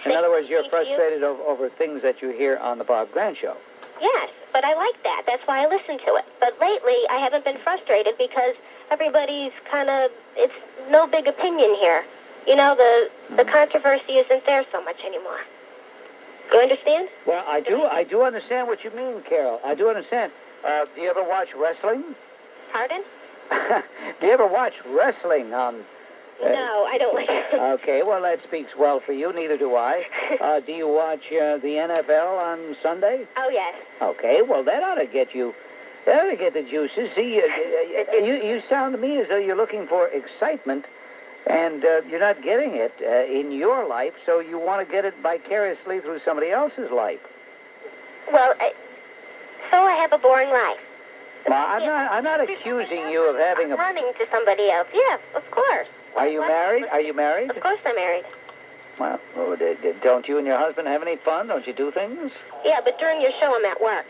In other words, you're frustrated over things that you hear on the Bob Grant Show. Yes, but I like that. That's why I listen to it. But lately, I haven't been frustrated because... everybody's it's no big opinion here. You know, the controversy isn't there so much anymore. You understand? Well, I do understand what you mean, Carol. I do understand. Do you ever watch wrestling? Pardon? Do you ever watch wrestling on... no, I don't like it. Okay, well, that speaks well for you. Neither do I. Do you watch the NFL on Sunday? Oh, yes. Okay, well, that ought to get you... That ought to get the juices. See, you sound to me as though you're looking for excitement, and you're not getting it in your life, so you want to get it vicariously through somebody else's life. Well, so I have a boring life. Well, I'm not accusing you of having running to somebody else. Yes, of course. Are you married? Are you married? Of course I'm married. Well, don't you and your husband have any fun? Don't you do things? Yeah, but during your show I'm at work.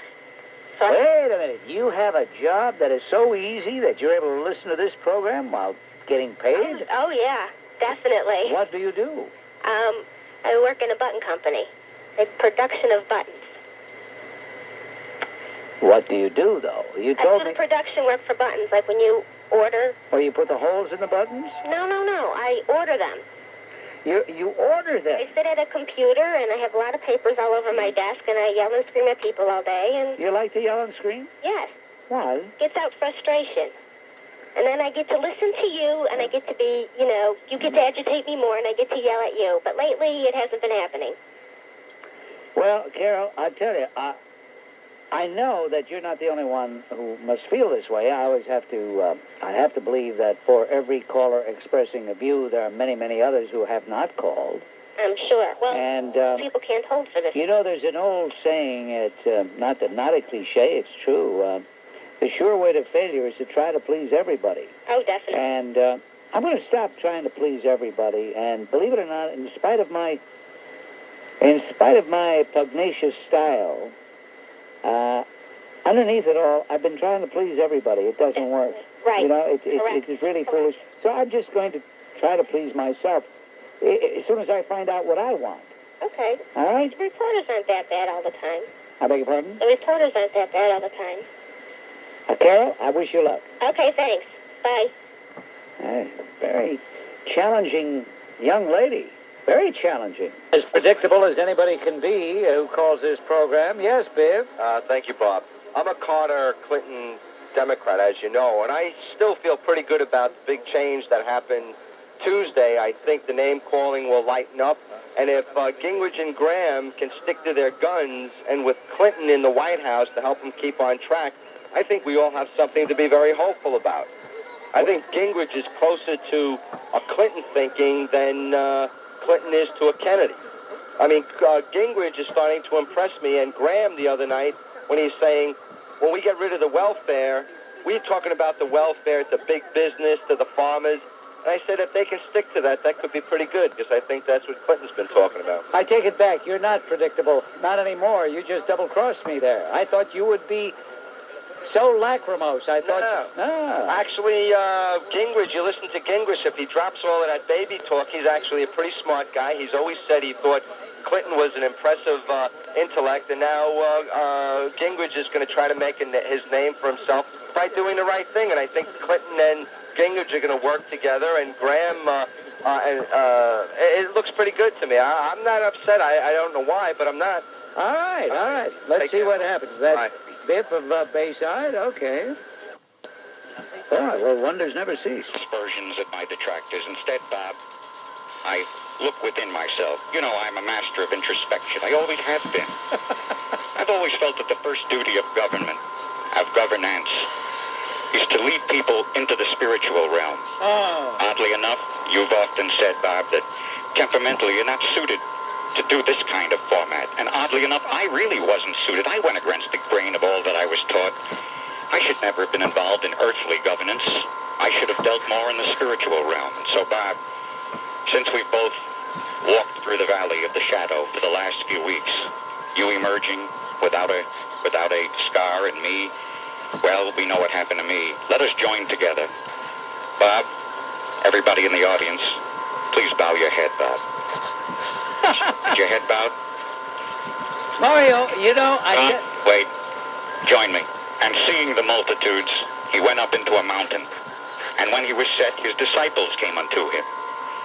So wait a minute. You have a job that is so easy that you're able to listen to this program while getting paid? Oh yeah, definitely. What do you do? I work in a button company. A production of buttons. What do you do, though? You told me... I do production work for buttons. Like when you order. Or you put the holes in the buttons? No. I order them. You order them? I sit at a computer, and I have a lot of papers all over my desk, and I yell and scream at people all day. And you like to yell and scream? Yes. Why? Gets out frustration. And then I get to listen to you, and I get to be, you get to agitate me more, and I get to yell at you. But lately, it hasn't been happening. Well, Carol, I tell you, I know that you're not the only one who must feel this way. I always have to, I have to believe that for every caller expressing a view, there are many, many others who have not called. I'm sure. Well, and people can't hold for this. There's an old saying, not a cliche, it's true. The sure way to failure is to try to please everybody. Oh, definitely. And I'm going to stop trying to please everybody. And believe it or not, in spite of my pugnacious style, underneath it all, I've been trying to please everybody. It doesn't work. Right. It's really foolish. So I'm just going to try to please myself as soon as I find out what I want. Okay. All right? The reporters aren't that bad all the time. I beg your pardon? The reporters aren't that bad all the time. Carol, I wish you luck. Okay, thanks. Bye. Very challenging young lady. Very challenging. As predictable as anybody can be who calls this program. Yes, Biff? Thank you, Bob. I'm a Carter Clinton Democrat, as you know, and I still feel pretty good about the big change that happened Tuesday. I think the name calling will lighten up. And if Gingrich and Graham can stick to their guns, and with Clinton in the White House to help them keep on track, I think we all have something to be very hopeful about. I think Gingrich is closer to a Clinton thinking than Clinton is to a Kennedy. I mean, Gingrich is starting to impress me, and Graham the other night, when he's saying, when we get rid of the welfare, we're talking about the welfare to big business, to the farmers. And I said, if they can stick to that, that could be pretty good, because I think that's what Clinton's been talking about. I take it back. You're not predictable. Not anymore. You just double-crossed me there. I thought you would be so lachrymose. I thought... No. Actually, Gingrich, you listen to Gingrich, if he drops all of that baby talk, he's actually a pretty smart guy. He's always said he thought Clinton was an impressive intellect, and now Gingrich is going to try to make his name for himself by doing the right thing. And I think Clinton and Gingrich are going to work together, and Graham, it looks pretty good to me. I'm not upset. I don't know why, but I'm not. All right. Let's see what happens. That's Biff of Bayside. Okay. All right, well, wonders never cease. Aspersions at my detractors. Instead, Bob, I look within myself. You know, I'm a master of introspection. I always have been. I've always felt that the first duty of government, of governance, is to lead people into the spiritual realm. Oddly enough, you've often said, Bob, that temperamentally you're not suited to do this kind of format. And oddly enough, I really wasn't suited. I went against the grain of all that I was taught. I should never have been involved in earthly governance. I should have dealt more in the spiritual realm. And so, Bob, since we've both walked through the valley of the shadow for the last few weeks, you emerging without a scar and me, well, we know what happened to me. Let us join together. Bob, everybody in the audience, please bow your head, Bob. Is your head bowed? Mario, Wait. Join me. And seeing the multitudes, he went up into a mountain. And when he was set, his disciples came unto him.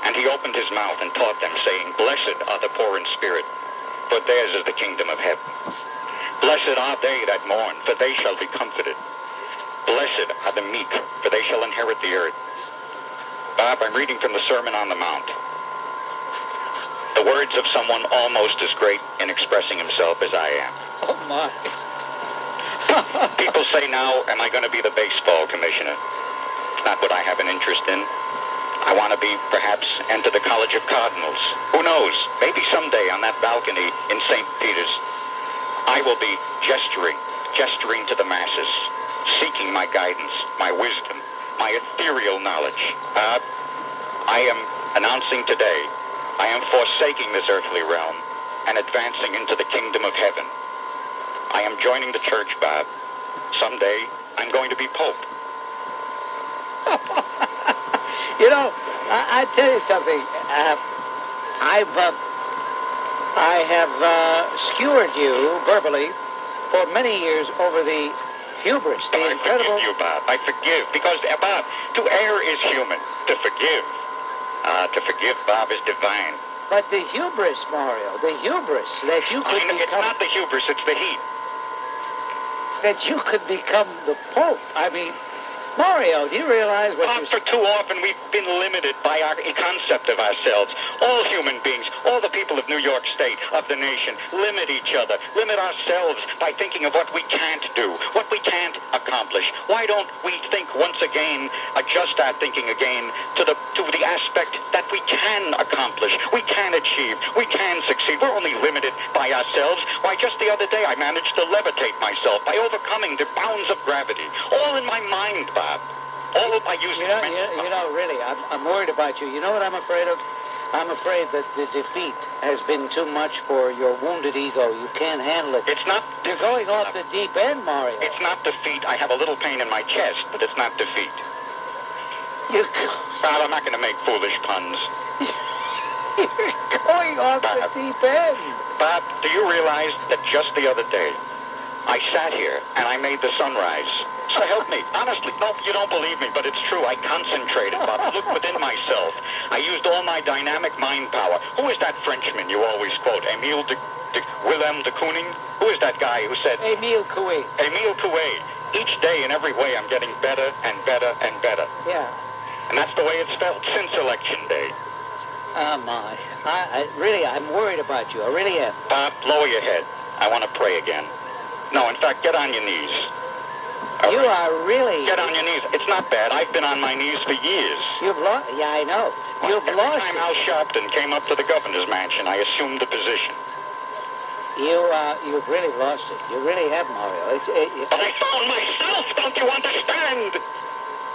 And he opened his mouth and taught them, saying, Blessed are the poor in spirit, for theirs is the kingdom of heaven. Blessed are they that mourn, for they shall be comforted. Blessed are the meek, for they shall inherit the earth. Bob, I'm reading from the Sermon on the Mount. The words of someone almost as great in expressing himself as I am. Oh, my. People say now, am I going to be the baseball commissioner? It's not what I have an interest in. I want to be, perhaps, enter the College of Cardinals. Who knows? Maybe someday on that balcony in St. Peter's, I will be gesturing to the masses, seeking my guidance, my wisdom, my ethereal knowledge. I am announcing today, I am forsaking this earthly realm and advancing into the kingdom of heaven. I am joining the church, Bob. Someday, I'm going to be Pope. I tell you something. I have skewered you verbally for many years over the hubris, the I incredible... forgive you, Bob. I forgive. Because, Bob, to err is human. To forgive. To forgive, Bob, is divine. But the hubris, Mario, the hubris that you could become... It's not the hubris, it's the heat. That you could become the Pope. I mean, Mario, do you realize what For too often we've been limited by our concept of ourselves. All human beings, all the people of New York State, of the nation, limit each other, limit ourselves by thinking of what we can't do, what we can't accomplish. Why don't we think once again, adjust our thinking again to the aspect that we can accomplish, we can achieve, we can succeed. We're only limited by ourselves. Why, just the other day I managed to levitate myself by overcoming the bounds of gravity, all in my mind, Bob. All by using... You know, really, I'm worried about you. You know what I'm afraid of? I'm afraid that the defeat has been too much for your wounded ego. You can't handle it. It's not... You're going off the deep end, Mario. It's not defeat. I have a little pain in my chest, but it's not defeat. Bob, I'm not going to make foolish puns. You're going off the deep end. Bob, do you realize that just the other day, I sat here and I made the sunrise? So help me. Honestly, no, you don't believe me, but it's true. I concentrated, Bob. Look within myself. I used all my dynamic mind power. Who is that Frenchman you always quote? Willem de Kooning? Who is that guy who said... Émile Coué. Émile Coué. Each day in every way I'm getting better and better and better. Yeah. And that's the way it's felt since Election Day. Oh, my. I'm worried about you. I really am. Bob, lower your head. I want to pray again. No, in fact, get on your knees. You are really... Get on your knees. It's not bad. I've been on my knees for years. You've lost... Yeah, I know. You've lost... Every time Al Sharpton came up to the governor's mansion, I assumed the position. You've really lost it. You really have, Mario. But I found myself, don't you understand?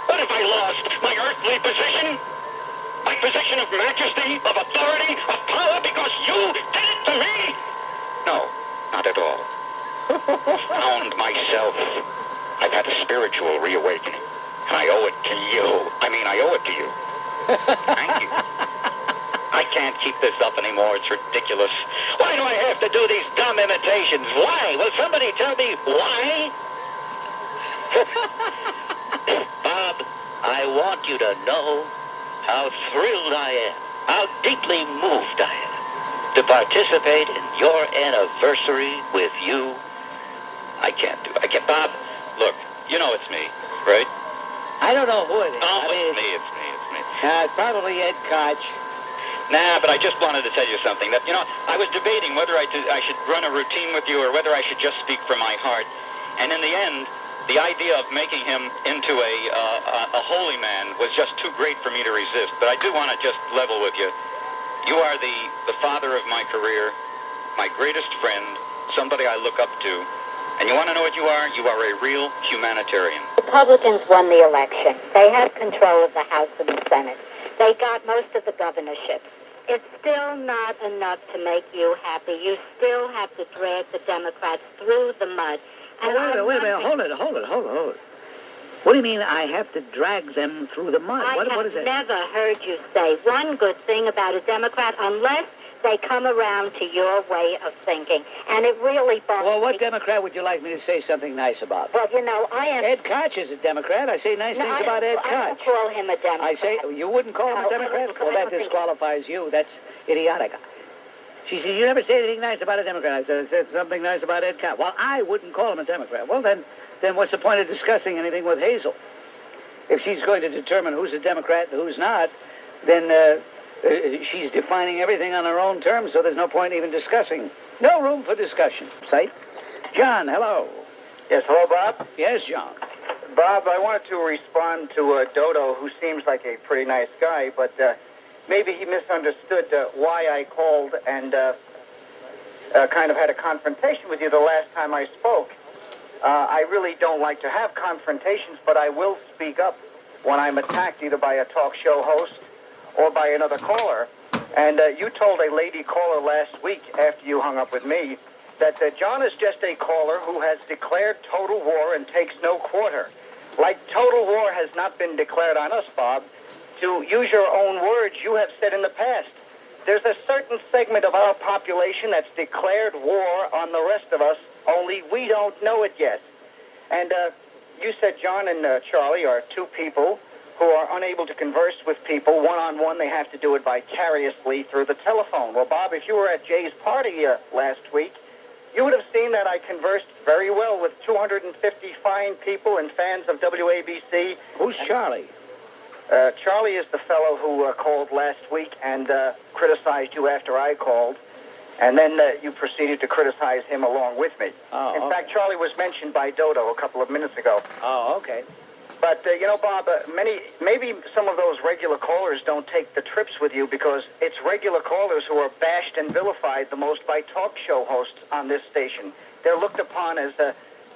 What if I lost my earthly position? My position of majesty, of authority, of power, because you did it to me? No, not at all. Found myself. I've had a spiritual reawakening, and I owe it to you. I owe it to you. Thank you. I can't keep this up anymore. It's ridiculous. Why do I have to do these dumb imitations? Why? Will somebody tell me why? Bob, I want you to know how thrilled I am, how deeply moved I am to participate in your anniversary with you. I can't. Bob, look, you know it's me, right? I don't know who it is. Oh, it's me. It's probably Ed Koch. Nah, but I just wanted to tell you something. That, I was debating whether I should run a routine with you or whether I should just speak from my heart. And in the end, the idea of making him into a holy man was just too great for me to resist. But I do want to just level with you. You are the father of my career, my greatest friend, somebody I look up to. And you want to know what you are? You are a real humanitarian. Republicans won the election. They have control of the House and the Senate. They got most of the governorships. It's still not enough to make you happy. You still have to drag the Democrats through the mud. And wait a minute. Hold it. What do you mean I have to drag them through the mud? What is that? I have never heard you say one good thing about a Democrat unless they come around to your way of thinking. And it really bothers me. Well, what Democrat would you like me to say something nice about? Well, I am... Ed Koch is a Democrat. I say nice things about Ed Koch. I don't call him a Democrat. I say, you wouldn't call him a Democrat? Well, that disqualifies you. That's idiotic. She says, you never say anything nice about a Democrat. I said something nice about Ed Koch. Well, I wouldn't call him a Democrat. Well, then what's the point of discussing anything with Hazel? If she's going to determine who's a Democrat and who's not, then... she's defining everything on her own terms, so there's no point even discussing. No room for discussion. Say, John, hello. Yes, hello, Bob? Yes, John. Bob, I wanted to respond to Dodo, who seems like a pretty nice guy, but maybe he misunderstood why I called and kind of had a confrontation with you the last time I spoke. I really don't like to have confrontations, but I will speak up when I'm attacked either by a talk show host or by another caller. And you told a lady caller last week, after you hung up with me, that John is just a caller who has declared total war and takes no quarter. Like total war has not been declared on us, Bob. To use your own words, you have said in the past, there's a certain segment of our population that's declared war on the rest of us, only we don't know it yet. And you said John and Charlie are two people who are unable to converse with people one-on-one. They have to do it vicariously through the telephone. Well, Bob, if you were at Jay's party last week, you would have seen that I conversed very well with 250 fine people and fans of WABC. Who's Charlie? Charlie is the fellow who called last week and criticized you after I called. And then you proceeded to criticize him along with me. Oh, In fact, Charlie was mentioned by Dodo a couple of minutes ago. Oh, okay. But, Bob, maybe some of those regular callers don't take the trips with you because it's regular callers who are bashed and vilified the most by talk show hosts on this station. They're looked upon as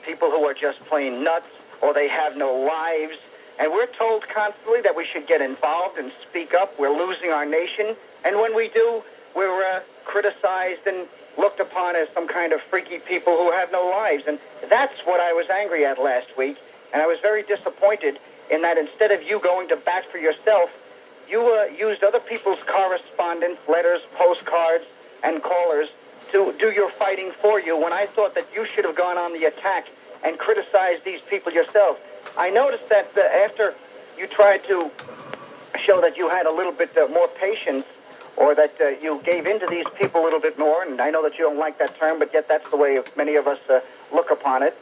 people who are just plain nuts or they have no lives. And we're told constantly that we should get involved and speak up. We're losing our nation. And when we do, we're criticized and looked upon as some kind of freaky people who have no lives. And that's what I was angry at last week. And I was very disappointed in that instead of you going to bat for yourself, you used other people's correspondence, letters, postcards, and callers to do your fighting for you when I thought that you should have gone on the attack and criticized these people yourself. I noticed that after you tried to show that you had a little bit more patience or that you gave in to these people a little bit more, and I know that you don't like that term, but yet that's the way many of us look upon it,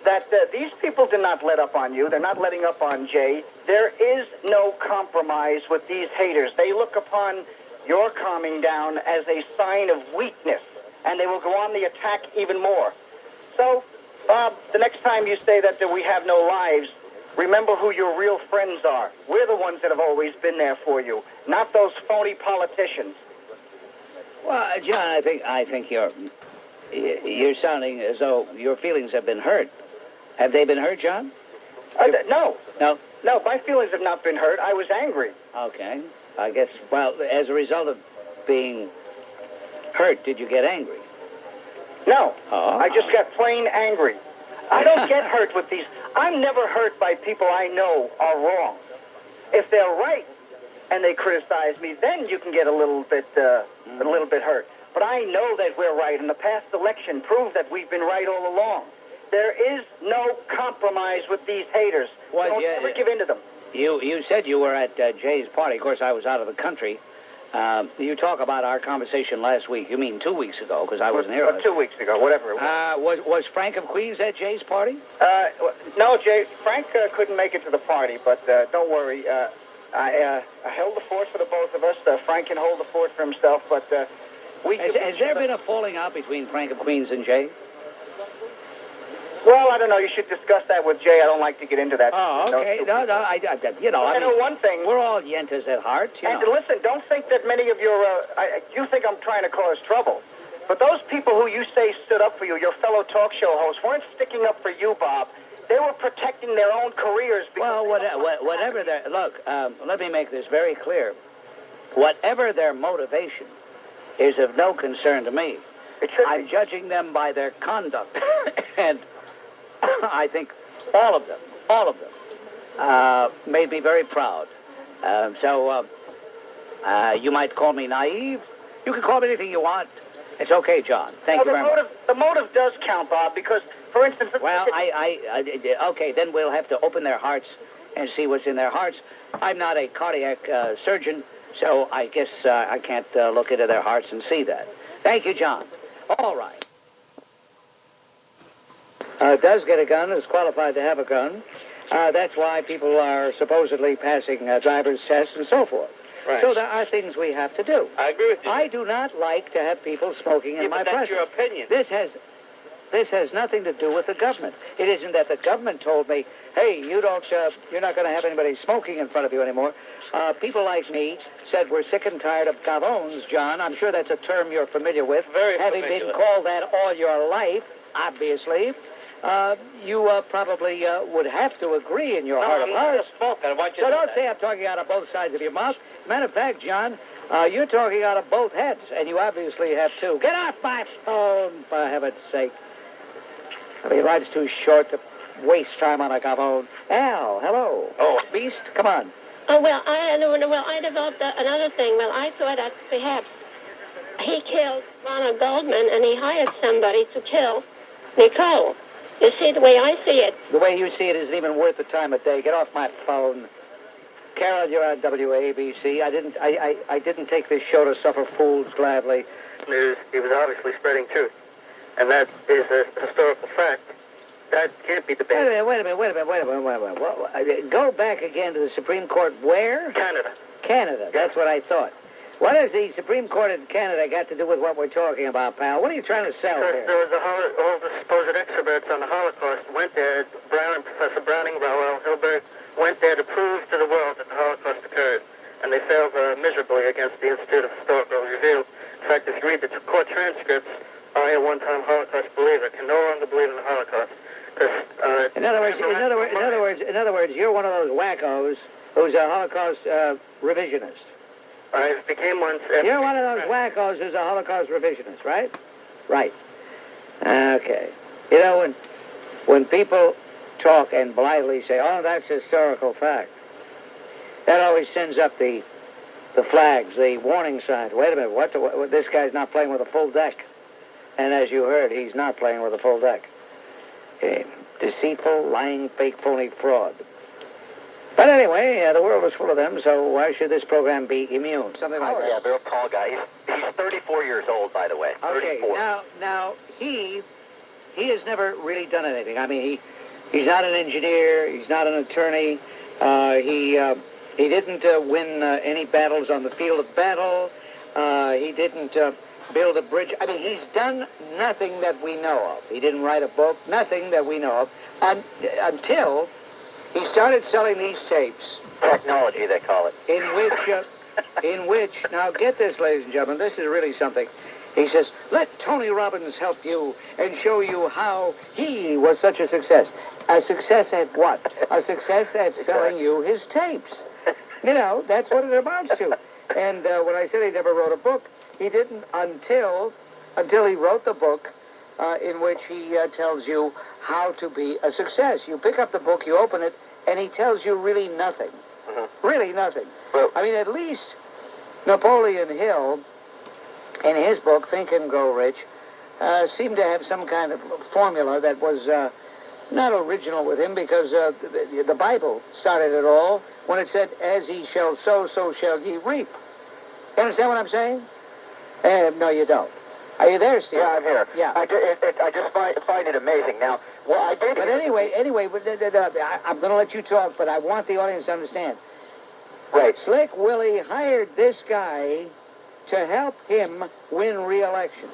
that these people did not let up on you. They're not letting up on Jay. There is no compromise with these haters. They look upon your calming down as a sign of weakness, and they will go on the attack even more. So, Bob, the next time you say that we have no lives, remember who your real friends are. We're the ones that have always been there for you, not those phony politicians. Well, John, I think you're sounding as though your feelings have been hurt. Have they been hurt, John? No. No? No, my feelings have not been hurt. I was angry. Okay. I guess, well, as a result of being hurt, did you get angry? No. Oh. I just got plain angry. I don't get hurt with these. I'm never hurt by people I know are wrong. If they're right and they criticize me, then you can get a little bit hurt. But I know that we're right, and the past election proved that we've been right all along. There is no compromise with these haters. Don't ever give in to them. You said you were at Jay's party. Of course, I was out of the country. You talk about our conversation last week. You mean 2 weeks ago, because I wasn't here. 2 weeks ago, whatever it was. Was Frank of Queens at Jay's party? No, Frank couldn't make it to the party, but don't worry. I held the fort for the both of us. Frank can hold the fort for himself, but Has there been a falling out between Frank of Queens and Jay? Well, I don't know. You should discuss that with Jay. I don't like to get into that. Oh, okay. No. I know one thing. We're all yentas at heart. And listen, don't think that many of your... you think I'm trying to cause trouble. But those people who you say stood up for you, your fellow talk show hosts, weren't sticking up for you, Bob. They were protecting their own careers. Well, whatever their... Look, let me make this very clear. Whatever their motivation is of no concern to me. I'm judging them by their conduct. And I think all of them made me very proud. So you might call me naive. You can call me anything you want. It's okay, John. Thank you very much. The motive does count, Bob, because, for instance... Well, okay, then we'll have to open their hearts and see what's in their hearts. I'm not a cardiac surgeon, so I guess I can't look into their hearts and see that. Thank you, John. All right. Does get a gun, is qualified to have a gun. That's why people are supposedly passing driver's tests and so forth. Right. So there are things we have to do. I agree with you. I do not like to have people smoking in my presence. That's your opinion. This has nothing to do with the government. It isn't that the government told me, hey, you're not going to have anybody smoking in front of you anymore. People like me said we're sick and tired of gavones, John. I'm sure that's a term you're familiar with. Very Having familiar. been called that all your life, obviously. You probably would have to agree in your heart of hearts. So don't say I'm talking out of both sides of your mouth. Matter of fact, John, you're talking out of both heads, and you obviously have too. Get off my phone, for heaven's sake. I mean, life's too short to waste time on a gavone. Al, hello. Oh, Beast, come on. Oh, well, I developed another thing. Well, I thought that perhaps he killed Ronald Goldman, and he hired somebody to kill Nicole. You see, the way I see it. The way you see it isn't even worth the time of day. Get off my phone. Carol, you're on WABC. I didn't take this show to suffer fools gladly. News, he was obviously spreading truth. And that is a historical fact. That can't be debated. Wait a minute. Go back again to the Supreme Court where? Canada. Canada, that's what I thought. What has the Supreme Court in Canada got to do with what we're talking about, pal? What are you trying to sell here? There was all the supposed experts on the Holocaust went there. Professor Browning, Raoul Hilberg, went there to prove to the world that the Holocaust occurred. And they failed miserably against the Institute of Historical Review. In fact, if you read the court transcripts, I, a one-time Holocaust believer, can no longer believe in the Holocaust. In other words, you're one of those wackos who's a Holocaust revisionist. I became one. You're one of those wackos who's a Holocaust revisionist, right? Right. Okay. You know, when people talk and blithely say, "Oh, that's historical fact," that always sends up the flags, the warning signs. Wait a minute, what? This guy's not playing with a full deck. And as you heard, he's not playing with a full deck. Okay. Deceitful, lying, fake, phony fraud. But anyway, the world is full of them, so why should this program be immune? Something like that. Yeah, they're a tall guy. He's 34 years old, by the way. Okay, 34. now he has never really done anything. I mean, he's not an engineer. He's not an attorney. He didn't win any battles on the field of battle. He didn't build a bridge. I mean, he's done nothing that we know of. He didn't write a book. Nothing that we know of until he started selling these tapes. Technology, they call it. In which, now get this, ladies and gentlemen, this is really something. He says, let Tony Robbins help you and show you how he was such a success. A success at what? A success at selling you his tapes. You know, that's what it amounts to. And when I said he never wrote a book, he didn't until he wrote the book in which he tells you how to be a success. You pick up the book, you open it, and he tells you really nothing. Mm-hmm. Really nothing. Well, I mean, at least Napoleon Hill, in his book, Think and Grow Rich, seemed to have some kind of formula that was not original with him because the Bible started it all when it said, as ye shall sow, so shall ye reap. You understand what I'm saying? No, you don't. Are you there, Steve? Yeah, I'm here. Yeah. I just find it amazing. Now, well, I did. But anyway, I'm going to let you talk, but I want the audience to understand. Right. Slick Willie hired this guy to help him win re-election.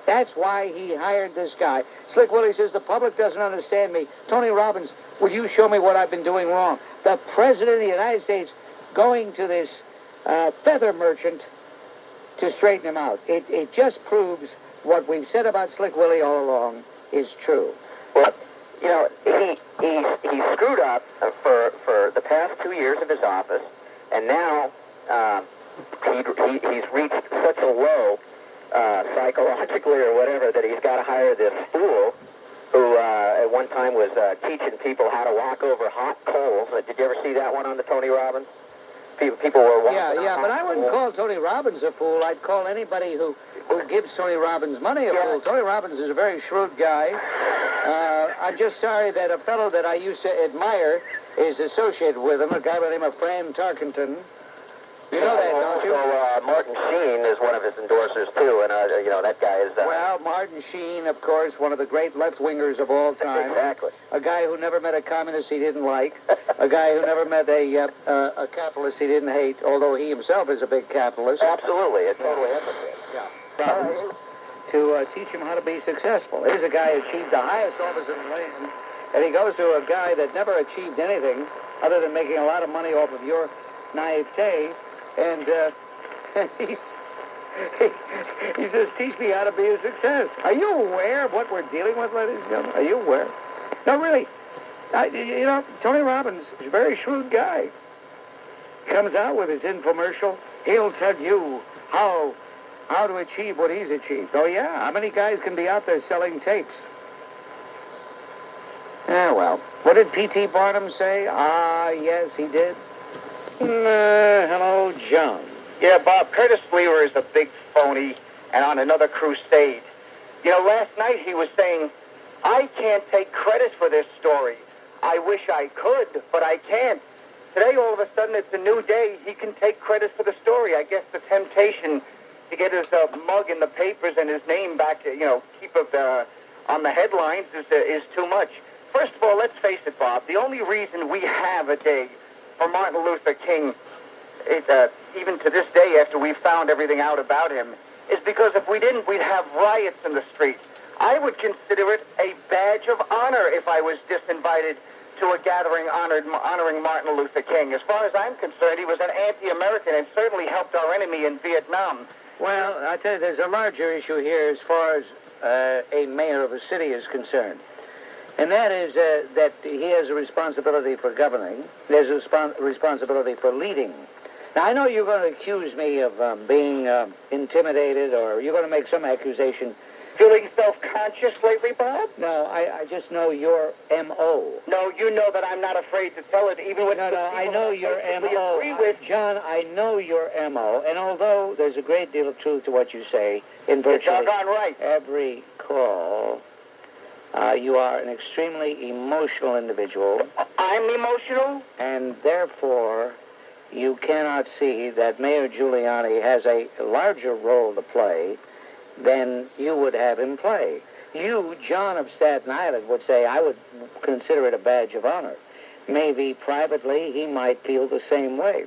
That's why he hired this guy. Slick Willie says, the public doesn't understand me. Tony Robbins, will you show me what I've been doing wrong? The President of the United States going to this feather merchant to straighten him out. It just proves what we've said about Slick Willie all along is true. Well, you know, he screwed up for the past 2 years of his office, and now he's reached such a low psychologically or whatever that he's got to hire this fool who at one time was teaching people how to walk over hot coals. Did you ever see that one on the Tony Robbins? People were walking but I wouldn't call Tony Robbins a fool. I'd call anybody who gives Tony Robbins money a fool. Tony Robbins is a very shrewd guy. I'm just sorry that a fellow that I used to admire is associated with him, a guy by the name of Fran Tarkenton. You know that, don't you? So Martin Sheen is one of his endorsers, too, and, you know, that guy is... Well, Martin Sheen, of course, one of the great left-wingers of all time. Exactly. A guy who never met a communist he didn't like. A guy who never met a capitalist he didn't hate, although he himself is a big capitalist. Absolutely. It's totally hypocrite. Yeah. To teach him how to be successful. Here's a guy who achieved the highest office in the land, and he goes to a guy that never achieved anything other than making a lot of money off of your naivete, and he says, teach me how to be a success. Are you aware of what we're dealing with, ladies and gentlemen? Are you aware? No, really. You know, Tony Robbins is a very shrewd guy. Comes out with his infomercial. He'll tell you how to achieve what he's achieved. Oh, yeah? How many guys can be out there selling tapes? Ah, well. What did P.T. Barnum say? Ah, yes, he did. Hello, John. Yeah, Bob, Curtis Sliwa is a big phony and on another crusade. You know, last night he was saying I can't take credit for this story. I wish I could, but I can't. Today, all of a sudden, it's a new day. He can take credit for the story. I guess the temptation to get his mug in the papers and his name back, keep it on the headlines is too much. First of all, let's face it, Bob. The only reason we have a day for Martin Luther King, even to this day after we found everything out about him, is because if we didn't, we'd have riots in the streets. I would consider it a badge of honor if I was disinvited to a gathering honoring Martin Luther King. As far as I'm concerned, he was an anti-American and certainly helped our enemy in Vietnam. Well, I tell you, there's a larger issue here as far as a mayor of a city is concerned. And that is that he has a responsibility for governing. He has a responsibility for leading. Now, I know you're going to accuse me of being intimidated, or you're going to make some accusation. Feeling self-conscious lately, Bob? No, I just know your M.O. No, you know that I'm not afraid to tell it, even with I know your M.O. John, I know your M.O., and although there's a great deal of truth to what you say in virtually every call, you are an extremely emotional individual. I'm emotional? And therefore, you cannot see that Mayor Giuliani has a larger role to play than you would have him play. You, John of Staten Island, would say, I would consider it a badge of honor. Maybe privately he might feel the same way.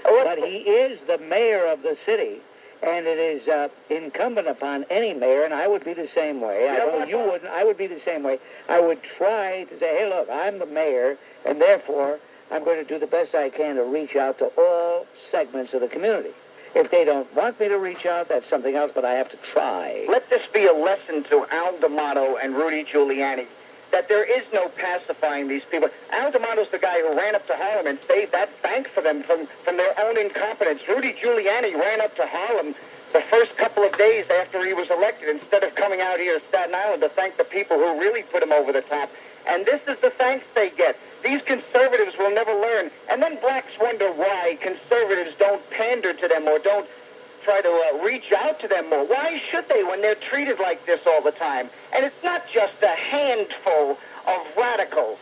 But he is the mayor of the city, and it is incumbent upon any mayor, and I would be the same way. I know you wouldn't. I would be the same way. I would try to say, hey, look, I'm the mayor, and therefore I'm going to do the best I can to reach out to all segments of the community. If they don't want me to reach out, that's something else, but I have to try. Let this be a lesson to Al D'Amato and Rudy Giuliani, that there is no pacifying these people. Al D'Amato's the guy who ran up to Harlem and saved that bank for them from their own incompetence. Rudy Giuliani ran up to Harlem the first couple of days after he was elected, instead of coming out here to Staten Island to thank the people who really put him over the top. And this is the thanks they get. These conservatives will never learn. And then blacks wonder why conservatives don't pander to them or don't try to reach out to them more. Why should they when they're treated like this all the time? And it's not just a handful of radicals.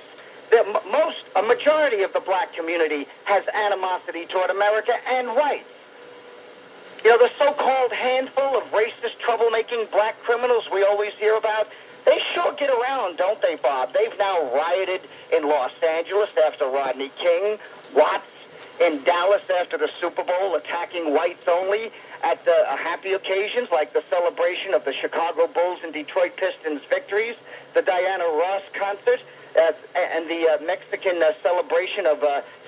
A majority of the black community has animosity toward America and whites. You know, the so-called handful of racist, troublemaking black criminals we always hear about, they sure get around, don't they, Bob? They've now rioted in Los Angeles after Rodney King, Watts in Dallas after the Super Bowl, attacking whites only at happy occasions like the celebration of the Chicago Bulls and Detroit Pistons victories, the Diana Ross concert, and the Mexican celebration of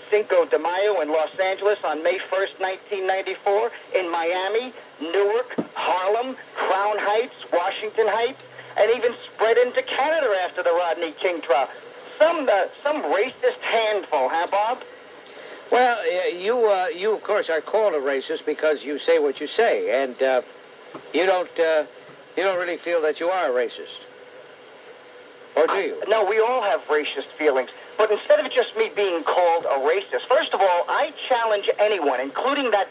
Cinco de Mayo in Los Angeles on May 1st, 1994, in Miami, Newark, Harlem, Crown Heights, Washington Heights, and even spread into Canada after the Rodney King trial. Some racist handful, huh, Bob? Well, you of course are called a racist because you say what you say, and you don't really feel that you are a racist, or do you? No, we all have racist feelings. But instead of just me being called a racist, first of all, I challenge anyone, including that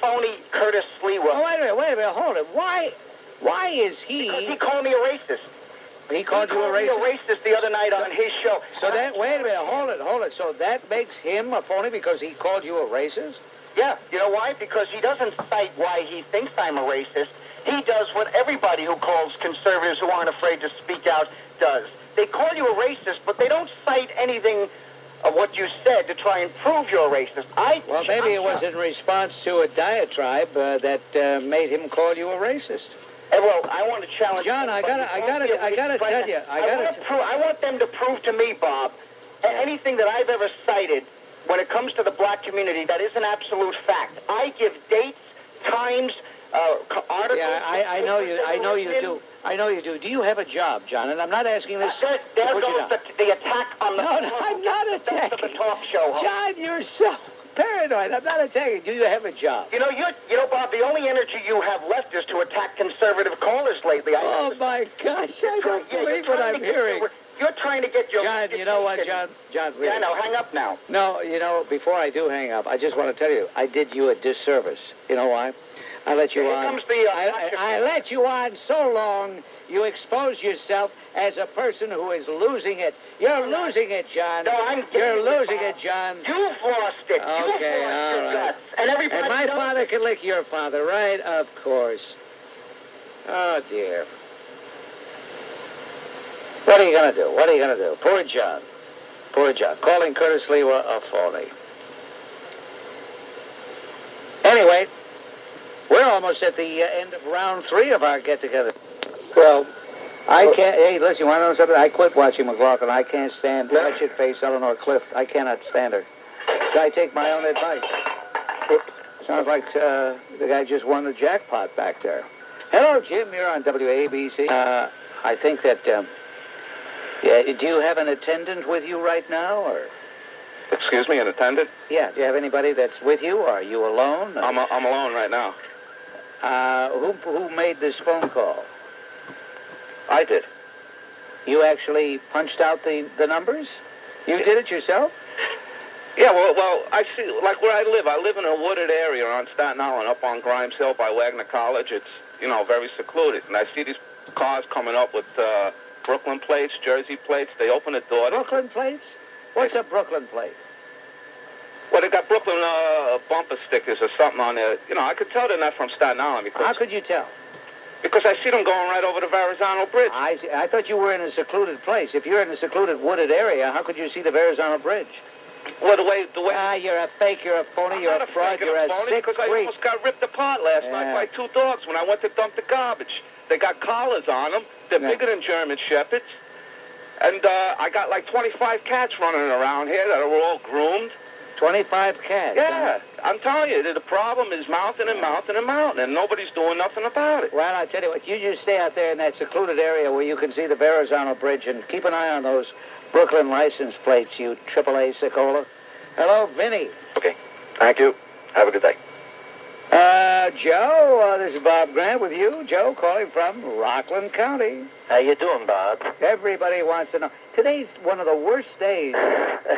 phony Curtis Sliwa. Oh, wait a minute, hold it. Why is he? Because he called me a racist. He called you a racist? He called me a racist the other night on his show. So that, wait a minute, hold it. So that makes him a phony because he called you a racist? Yeah, you know why? Because he doesn't cite why he thinks I'm a racist. He does what everybody who calls conservatives who aren't afraid to speak out does. They call you a racist, but they don't cite anything of what you said to try and prove you're a racist. Well, maybe it was in response to a diatribe that made him call you a racist. Well, I want to challenge John. I gotta tell you. I want them to prove to me, Bob, anything that I've ever cited when it comes to the black community that is an absolute fact. I give dates, times, articles. Yeah, I know you do. I know you do. Do you have a job, John? And I'm not asking this to put you down. The attack on the... No, I'm not attacking. The talk show host. John, you're so paranoid. I'm not attacking. Do you have a job? You know, Bob, the only energy you have left is to attack conservative callers lately. Oh, my gosh. I don't believe what I'm hearing. You're trying to get your... John, you know what, John, really. Yeah, no, hang up now. No, before I do hang up, I just want to tell you, I did you a disservice. You know why? I let you Here on. comes the, I let you on so long, you expose yourself as a person who is losing it. You're losing it, John. No, You're losing it, John. You've lost it. Okay, You've lost all your right. guts. And everybody And my knows father it. can lick your father, right? Of course. Oh, dear. What are you going to do? What are you going to do? Poor John. Poor John. Calling Curtis Sliwa a phony. Anyway, we're almost at the end of round 3 of our get-together. Well, I can't... Hey, listen, you want to know something? I quit watching McLaughlin. I can't stand wretched-face Eleanor Clift. I cannot stand her. So I take my own advice. Sounds like the guy just won the jackpot back there. Hello, Jim. You're on WABC. I think that... yeah, do you have an attendant with you right now, or... Excuse me, an attendant? Yeah, do you have anybody that's with you, or are you alone? I'm alone right now. Who made this phone call? I did. You actually punched out the numbers? You did it yourself? Yeah, well, I see, like where I live in a wooded area on Staten Island, up on Grimes Hill by Wagner College. It's, very secluded. And I see these cars coming up with Brooklyn plates, Jersey plates. They open the door. Brooklyn plates? What's a Brooklyn plate? Well, they got Brooklyn bumper stickers or something on there. I could tell they're not from Staten Island. Because, how could you tell? Because I see them going right over the Verrazano Bridge. I thought you were in a secluded place. If you're in a secluded wooded area, how could you see the Verrazano Bridge? Well, the way... you're a fake, you're a phony, you're a fraud, you're a sick because I freak. almost got ripped apart last night by 2 dogs when I went to dump the garbage. They got collars on them. They're bigger than German Shepherds. And I got like 25 cats running around here that are all groomed. 25 cats? Yeah. I'm telling you, the problem is mounting and mounting and mounting, and nobody's doing nothing about it. Well, I tell you what, you just stay out there in that secluded area where you can see the Verrazano Bridge and keep an eye on those Brooklyn license plates, you AAA Sikola. Hello, Vinny. Okay. Thank you. Have a good day. Joe, this is Bob Grant with you. Joe calling from Rockland County. How you doing, Bob? Everybody wants to know. Today's one of the worst days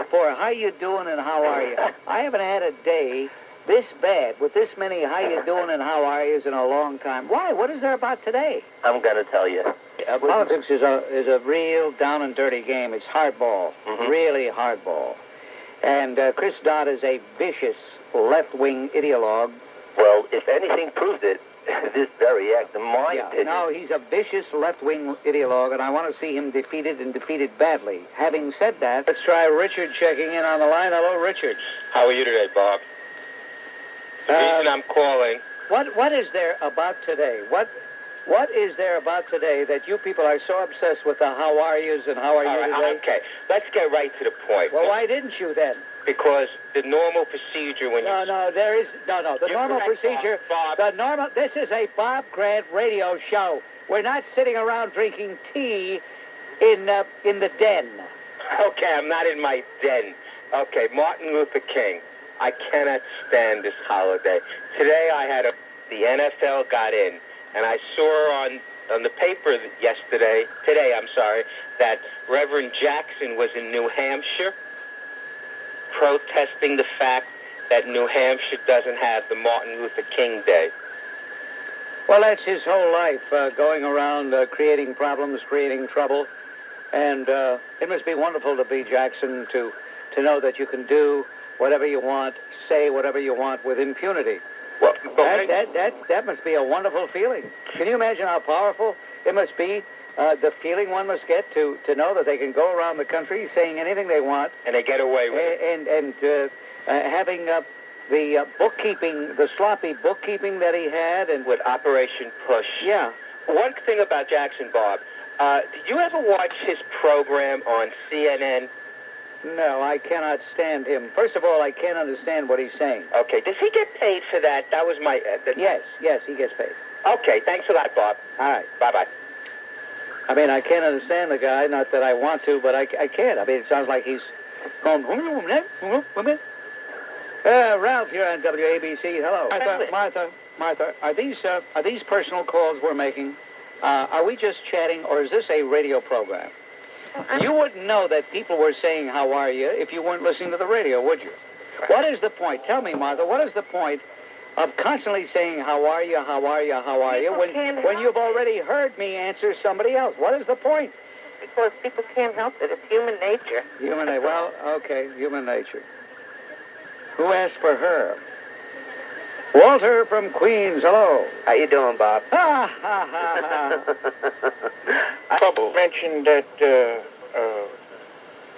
for how you doing and how are you. I haven't had a day this bad with this many how you doing and how are yous in a long time. Why? What is there about today? I'm going to tell you. Politics is a real down and dirty game. It's hardball, really hardball. And Chris Dodd is a vicious left-wing ideologue. Well, if anything proved it, this very act, in my opinion. No, he's a vicious left-wing ideologue, and I want to see him defeated and defeated badly. Having said that, let's try Richard checking in on the line. Hello, Richard. How are you today, Bob? The reason I'm calling... What is there about today? What is there about today that you people are so obsessed with the how are yous and how are you today? Okay, let's get right to the point. Well, why didn't you then? Because the normal procedure when the normal procedure, this is a Bob Grant radio show. We're not sitting around drinking tea in the den. Okay, I'm not in my den. Okay, Martin Luther King. I cannot stand this holiday. Today the NFL got in, and I saw on the paper today, that Reverend Jackson was in New Hampshire protesting the fact that New Hampshire doesn't have the Martin Luther King Day. Well, that's his whole life, going around creating problems, creating trouble. And it must be wonderful to be Jackson, to know that you can do whatever you want, say whatever you want with impunity. Well, that must be a wonderful feeling. Can you imagine how powerful it must be? The feeling one must get to know that they can go around the country saying anything they want. And they get away with it. And having the bookkeeping, the sloppy bookkeeping that he had. And with Operation Push. Yeah. One thing about Jackson, Bob, did you ever watch his program on CNN? No, I cannot stand him. First of all, I can't understand what he's saying. Okay, does he get paid for that? That was my... Yes, he gets paid. Okay, thanks a lot, Bob. All right. Bye-bye. I mean, I can't understand the guy, not that I want to, but I can't. I mean, it sounds like he's going... Ralph here on WABC. Hello. Martha, are these personal calls we're making? Are we just chatting, or is this a radio program? You wouldn't know that people were saying, how are you, if you weren't listening to the radio, would you? What is the point? Tell me, Martha, what is the point of constantly saying, how are you, how are you, how are you, when you've already heard me answer somebody else? What is the point? Because people can't help it. It's human nature. Human nature. Well, okay, human nature. Who asked for her? Walter from Queens, hello. How you doing, Bob? Ha, ha, ha, ha. Trouble mentioned that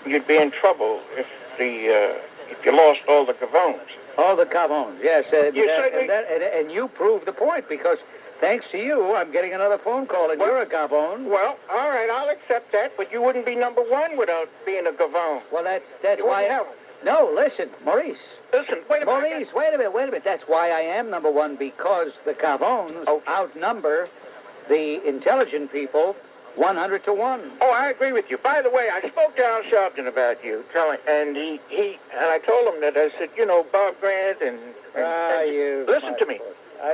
you'd be in trouble if you lost all the gavones. All the gavones, yes. And you proved the point, because thanks to you, I'm getting another phone call, and you're a gavone. Well, all right, I'll accept that, but you wouldn't be number one without being a gavone. Well, that's why... No, listen, Maurice. Listen, wait a minute. Maurice, wait a minute. That's why I am number one, because the gavones outnumber the intelligent people 100 to 1. Oh, I agree with you. By the way, I spoke to Al Sharpton about you, and I told him that I said, Bob Grant and listen to me.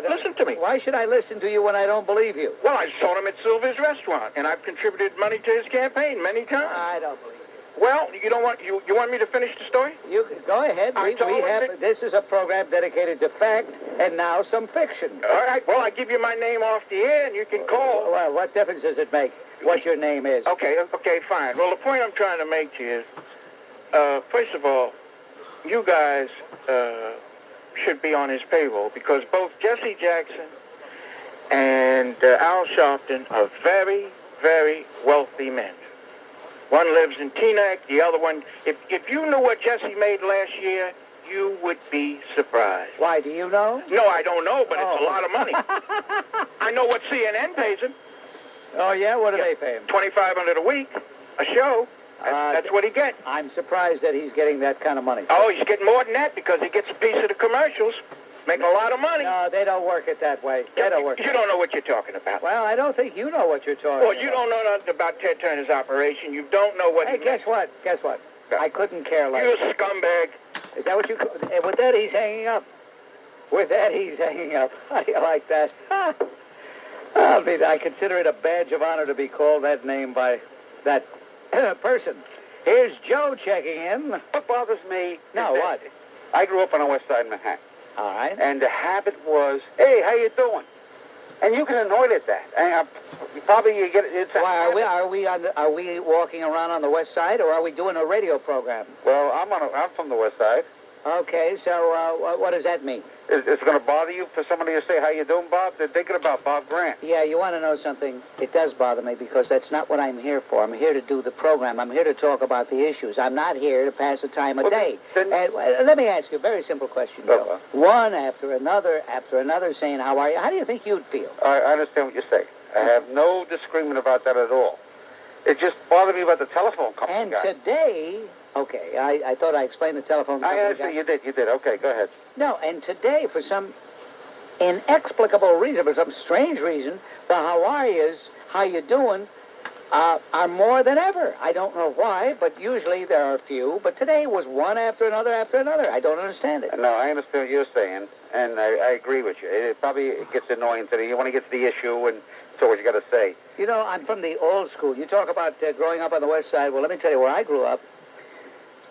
Listen to me. Why should I listen to you when I don't believe you? Well, I saw him at Sylvia's restaurant, and I've contributed money to his campaign many times. I don't believe you. Well, you don't want you want me to finish the story? You can go ahead. This is a program dedicated to fact and now some fiction. All right. Well, I give you my name off the air, and you can call. Well, what difference does it make what your name is? Okay, fine. Well, the point I'm trying to make to you is, first of all, you guys should be on his payroll, because both Jesse Jackson and Al Sharpton are very, very wealthy men. One lives in Teaneck, the other one... If you knew what Jesse made last year, you would be surprised. Why, do you know? No, I don't know, but it's a lot of money. I know what CNN pays him. Oh, yeah? What do they pay him? $2,500 a week, a show. That's what he gets. I'm surprised that he's getting that kind of money. Oh, he's getting more than that, because he gets a piece of the commercials. Making a lot of money. No, they don't work it that way. They don't work. You don't know what you're talking about. Well, I don't think you know what you're talking about. Well, you don't know nothing about Ted Turner's operation. You don't know what... Hey, guess what? I couldn't care less. You're a scumbag. Is that what you... With that, he's hanging up. How do you like that? I consider it a badge of honor to be called that name by that person. Here's Joe checking in. What bothers me... No, what? I grew up on the west side of Manhattan. All right. And the habit was, hey, how you doing? And you can annoy at that. And probably you get it's. Why are we walking around on the west side, or are we doing a radio program? Well, I'm from the west side. Okay, so what does that mean? It's going to bother you for somebody to say, how you doing, Bob? They're thinking about Bob Grant. Yeah, you want to know something? It does bother me, because that's not what I'm here for. I'm here to do the program. I'm here to talk about the issues. I'm not here to pass the time of day. And let me ask you a very simple question, Joe. One after another saying, how are you? How do you think you'd feel? I understand what you say. I have no disagreement about that at all. It just bothered me about the telephone company. And today... Okay, I thought I explained the telephone company. I understand. You did. Okay, go ahead. No, and today, for some inexplicable reason, for some strange reason, the how are yous, how you doing, are more than ever. I don't know why, but usually there are a few, but today was one after another after another. I don't understand it. No, I understand what you're saying, and I agree with you. It probably gets annoying today. You want to get to the issue, and so what you got to say. You know, I'm from the old school. You talk about growing up on the west side. Well, let me tell you where I grew up.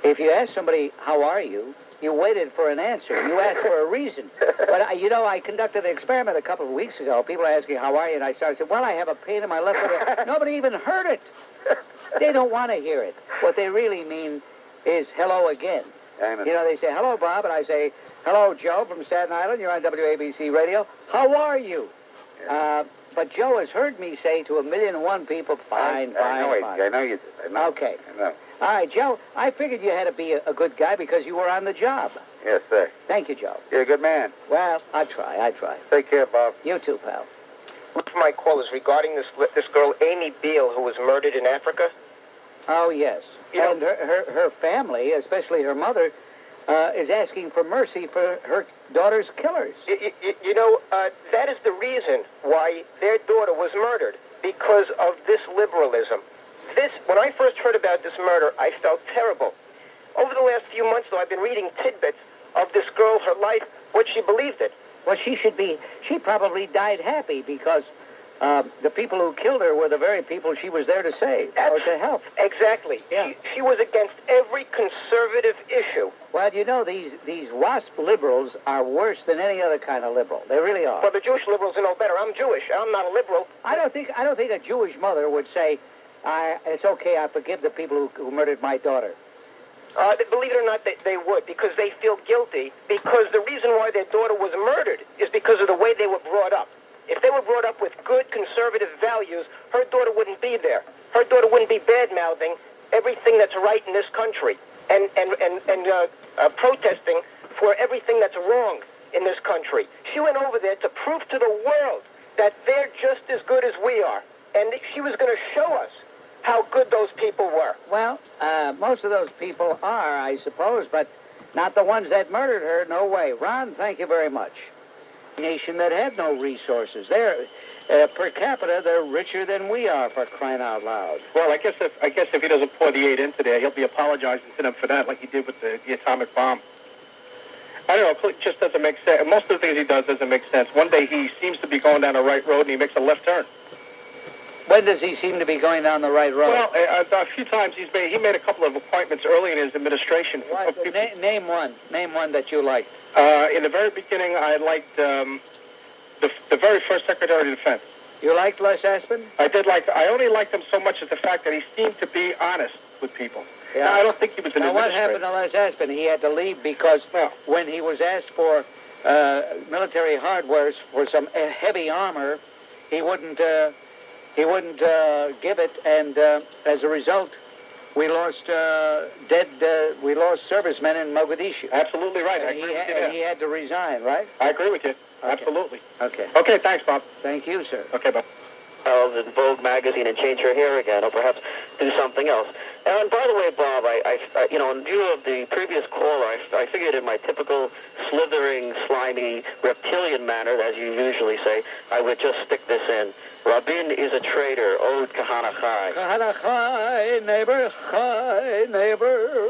If you ask somebody, how are you, you waited for an answer. You asked for a reason. But, I conducted an experiment a couple of weeks ago. People are asking, how are you? And I said, well, I have a pain in my left foot. Nobody even heard it. They don't want to hear it. What they really mean is hello again. They say, hello, Bob. And I say, hello, Joe from Staten Island. You're on WABC Radio. How are you? But Joe has heard me say to 1,000,001 people, fine. I know you did. Okay. I know. All right, Joe, I figured you had to be a good guy because you were on the job. Yes, sir. Thank you, Joe. You're a good man. Well, I try. Take care, Bob. You too, pal. My call is regarding this girl, Amy Biehl, who was murdered in Africa. Oh, yes. And her family, especially her mother, is asking for mercy for her daughter's killers. That is the reason why their daughter was murdered, because of this liberalism. When I first heard about this murder, I felt terrible. Over the last few months, though, I've been reading tidbits of this girl, her life, what she believed in. Well, she probably died happy because the people who killed her were the very people she was there to save or to help. Exactly. Yeah. She was against every conservative issue. Well, you know, these WASP liberals are worse than any other kind of liberal. They really are. Well, the Jewish liberals are no better. I'm Jewish. I'm not a liberal. I don't think a Jewish mother would say, it's okay, I forgive the people who murdered my daughter. Believe it or not, they would, because they feel guilty, because the reason why their daughter was murdered is because of the way they were brought up. If they were brought up with good conservative values, her daughter wouldn't be there. Her daughter wouldn't be bad-mouthing everything that's right in this country and protesting for everything that's wrong in this country. She went over there to prove to the world that they're just as good as we are. And she was going to show us how good those people were. Well, most of those people are, I suppose, but not the ones that murdered her. No way. Ron, thank you very much. Nation that had no resources. They're per capita, they're richer than we are, for crying out loud. Well, I guess if he doesn't pour the 8 into there, he'll be apologizing to them for that, like he did with the atomic bomb. I don't know. It just doesn't make sense. Most of the things he does doesn't make sense. One day he seems to be going down the right road and he makes a left turn. When does he seem to be going down the right road? Well, a few times he made a couple of appointments early in his administration. Name one. Name one that you liked. In the very beginning, I liked the very first Secretary of Defense. You liked Les Aspin? I only liked him so much as the fact that he seemed to be honest with people. Yeah. Now, I don't think he was an Now, what administrator. happened to Les Aspin? He had to leave because when he was asked for military hardware for some heavy armor, he wouldn't give it, and as a result, we lost we lost servicemen in Mogadishu. Absolutely right. I agree with you there. He had to resign, right? I agree with you. Okay. Absolutely. Okay. Okay, thanks, Bob. Thank you, sir. Okay, Bob. In Vogue magazine and change her hair again, or perhaps do something else. And by the way, Bob, I in view of the previous caller, I figured in my typical slithering, slimy, reptilian manner, as you usually say, I would just stick this in. Rabin is a traitor, ode Kahana Chai. Kahana Chai, neighbor,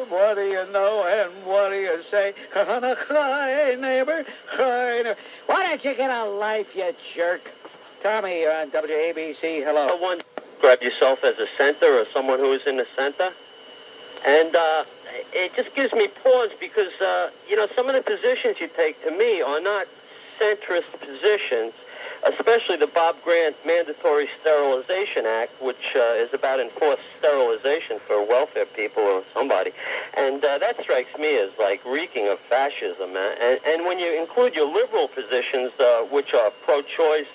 what do you know and what do you say? Kahana Chai, neighbor, Chai. Why don't you get a life, you jerk? Tommy, you're on WABC. Hello. One, grab yourself as a center or someone who is in the center. And it just gives me pause because, some of the positions you take, to me, are not centrist positions, especially the Bob Grant Mandatory Sterilization Act, which is about enforced sterilization for welfare people or somebody. And that strikes me as like reeking of fascism. And when you include your liberal positions, which are pro-choice,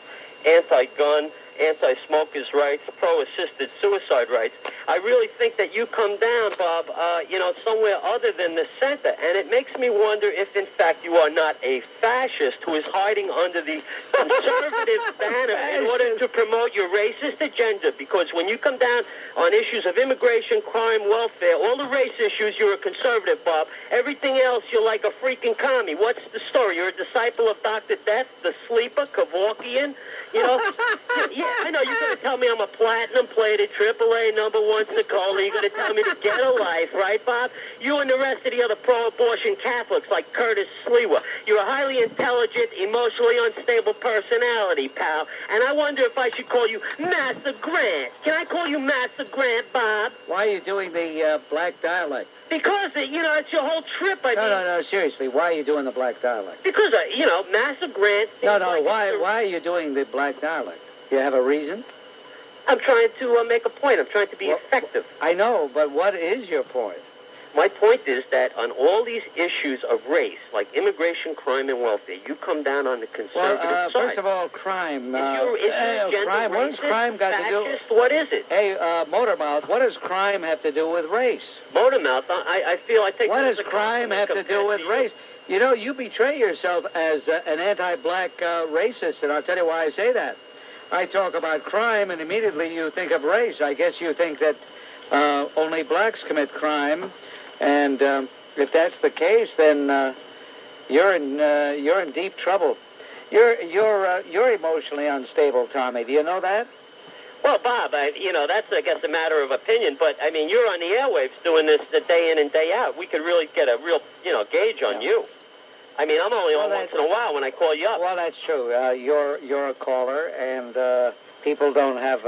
anti-gun, anti-smokers' rights, pro-assisted suicide rights, I really think that you come down, Bob, somewhere other than the center. And it makes me wonder if, in fact, you are not a fascist who is hiding under the conservative banner in order to promote your racist agenda. Because when you come down on issues of immigration, crime, welfare, all the race issues, you're a conservative, Bob. Everything else, you're like a freaking commie. What's the story? You're a disciple of Dr. Death, the sleeper, Kevorkian? Yeah, I know. You're going to tell me I'm a platinum-plated, AAA #1 Secola. You're going to tell me to get a life, right, Bob? You and the rest of the other pro-abortion Catholics like Curtis Sliwa. You're a highly intelligent, emotionally unstable personality, pal. And I wonder if I should call you Master Grant. Can I call you Master Grant, Bob? Why are you doing the black dialect? Because, it's your whole trip. No, seriously. Why are you doing the black dialect? Because, Master Grant... Why are you doing the black dialect? You have a reason? I'm trying to make a point. I'm trying to be effective. I know, but what is your point? My point is that on all these issues of race, like immigration, crime, and welfare, you come down on the conservative side. First of all, crime. Crime. What does crime got to do? What is it? Hey, Motormouth, what does crime have to do with race? Motormouth, I think... What does crime have to do with race? You betray yourself as an anti-black racist, and I'll tell you why I say that. I talk about crime, and immediately you think of race. I guess you think that only blacks commit crime, and if that's the case, then you're in deep trouble. You're emotionally unstable, Tommy. Do you know that? Well, Bob, that's, I guess, a matter of opinion, but, you're on the airwaves doing this day in and day out. We could really get a real, gauge on you. I'm only on once in a while when I call you up. Well, that's true. You're a caller, and people don't have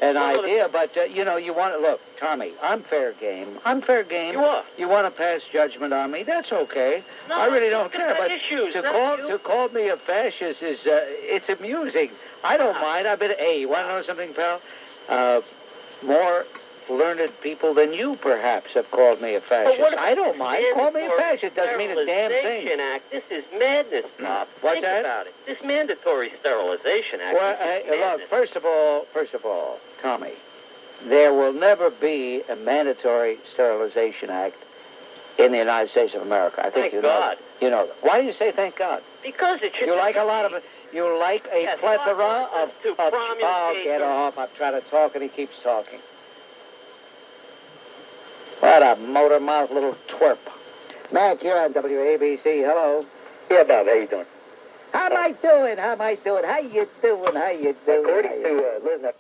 an idea. But, you know, you want to... Look, Tommy, I'm fair game. I'm fair game. You are. You want to pass judgment on me? That's okay. No, I really don't care. But issues, to call me a fascist is... it's amusing. I don't mind. I've been... Hey, you want to know something, pal? More learned people than you, perhaps, have called me a fascist. I don't mind. Call me a fascist. It doesn't mean a damn thing. Sterilization Act. This is madness, Bob. What's Think that? about it. This mandatory sterilization act. Well, look, first of all, Tommy, there will never be a mandatory sterilization act in the United States of America. I think Thank God. You know that. Why do you say thank God? Because it should. You like a lot of it. You like a plethora of oh, get off. I'm trying to talk and he keeps talking. What a motor mouth little twerp. Mac, you're on WABC. Hello. Yeah, Bob, how you doing? How am I doing? How you doing? According to Liz,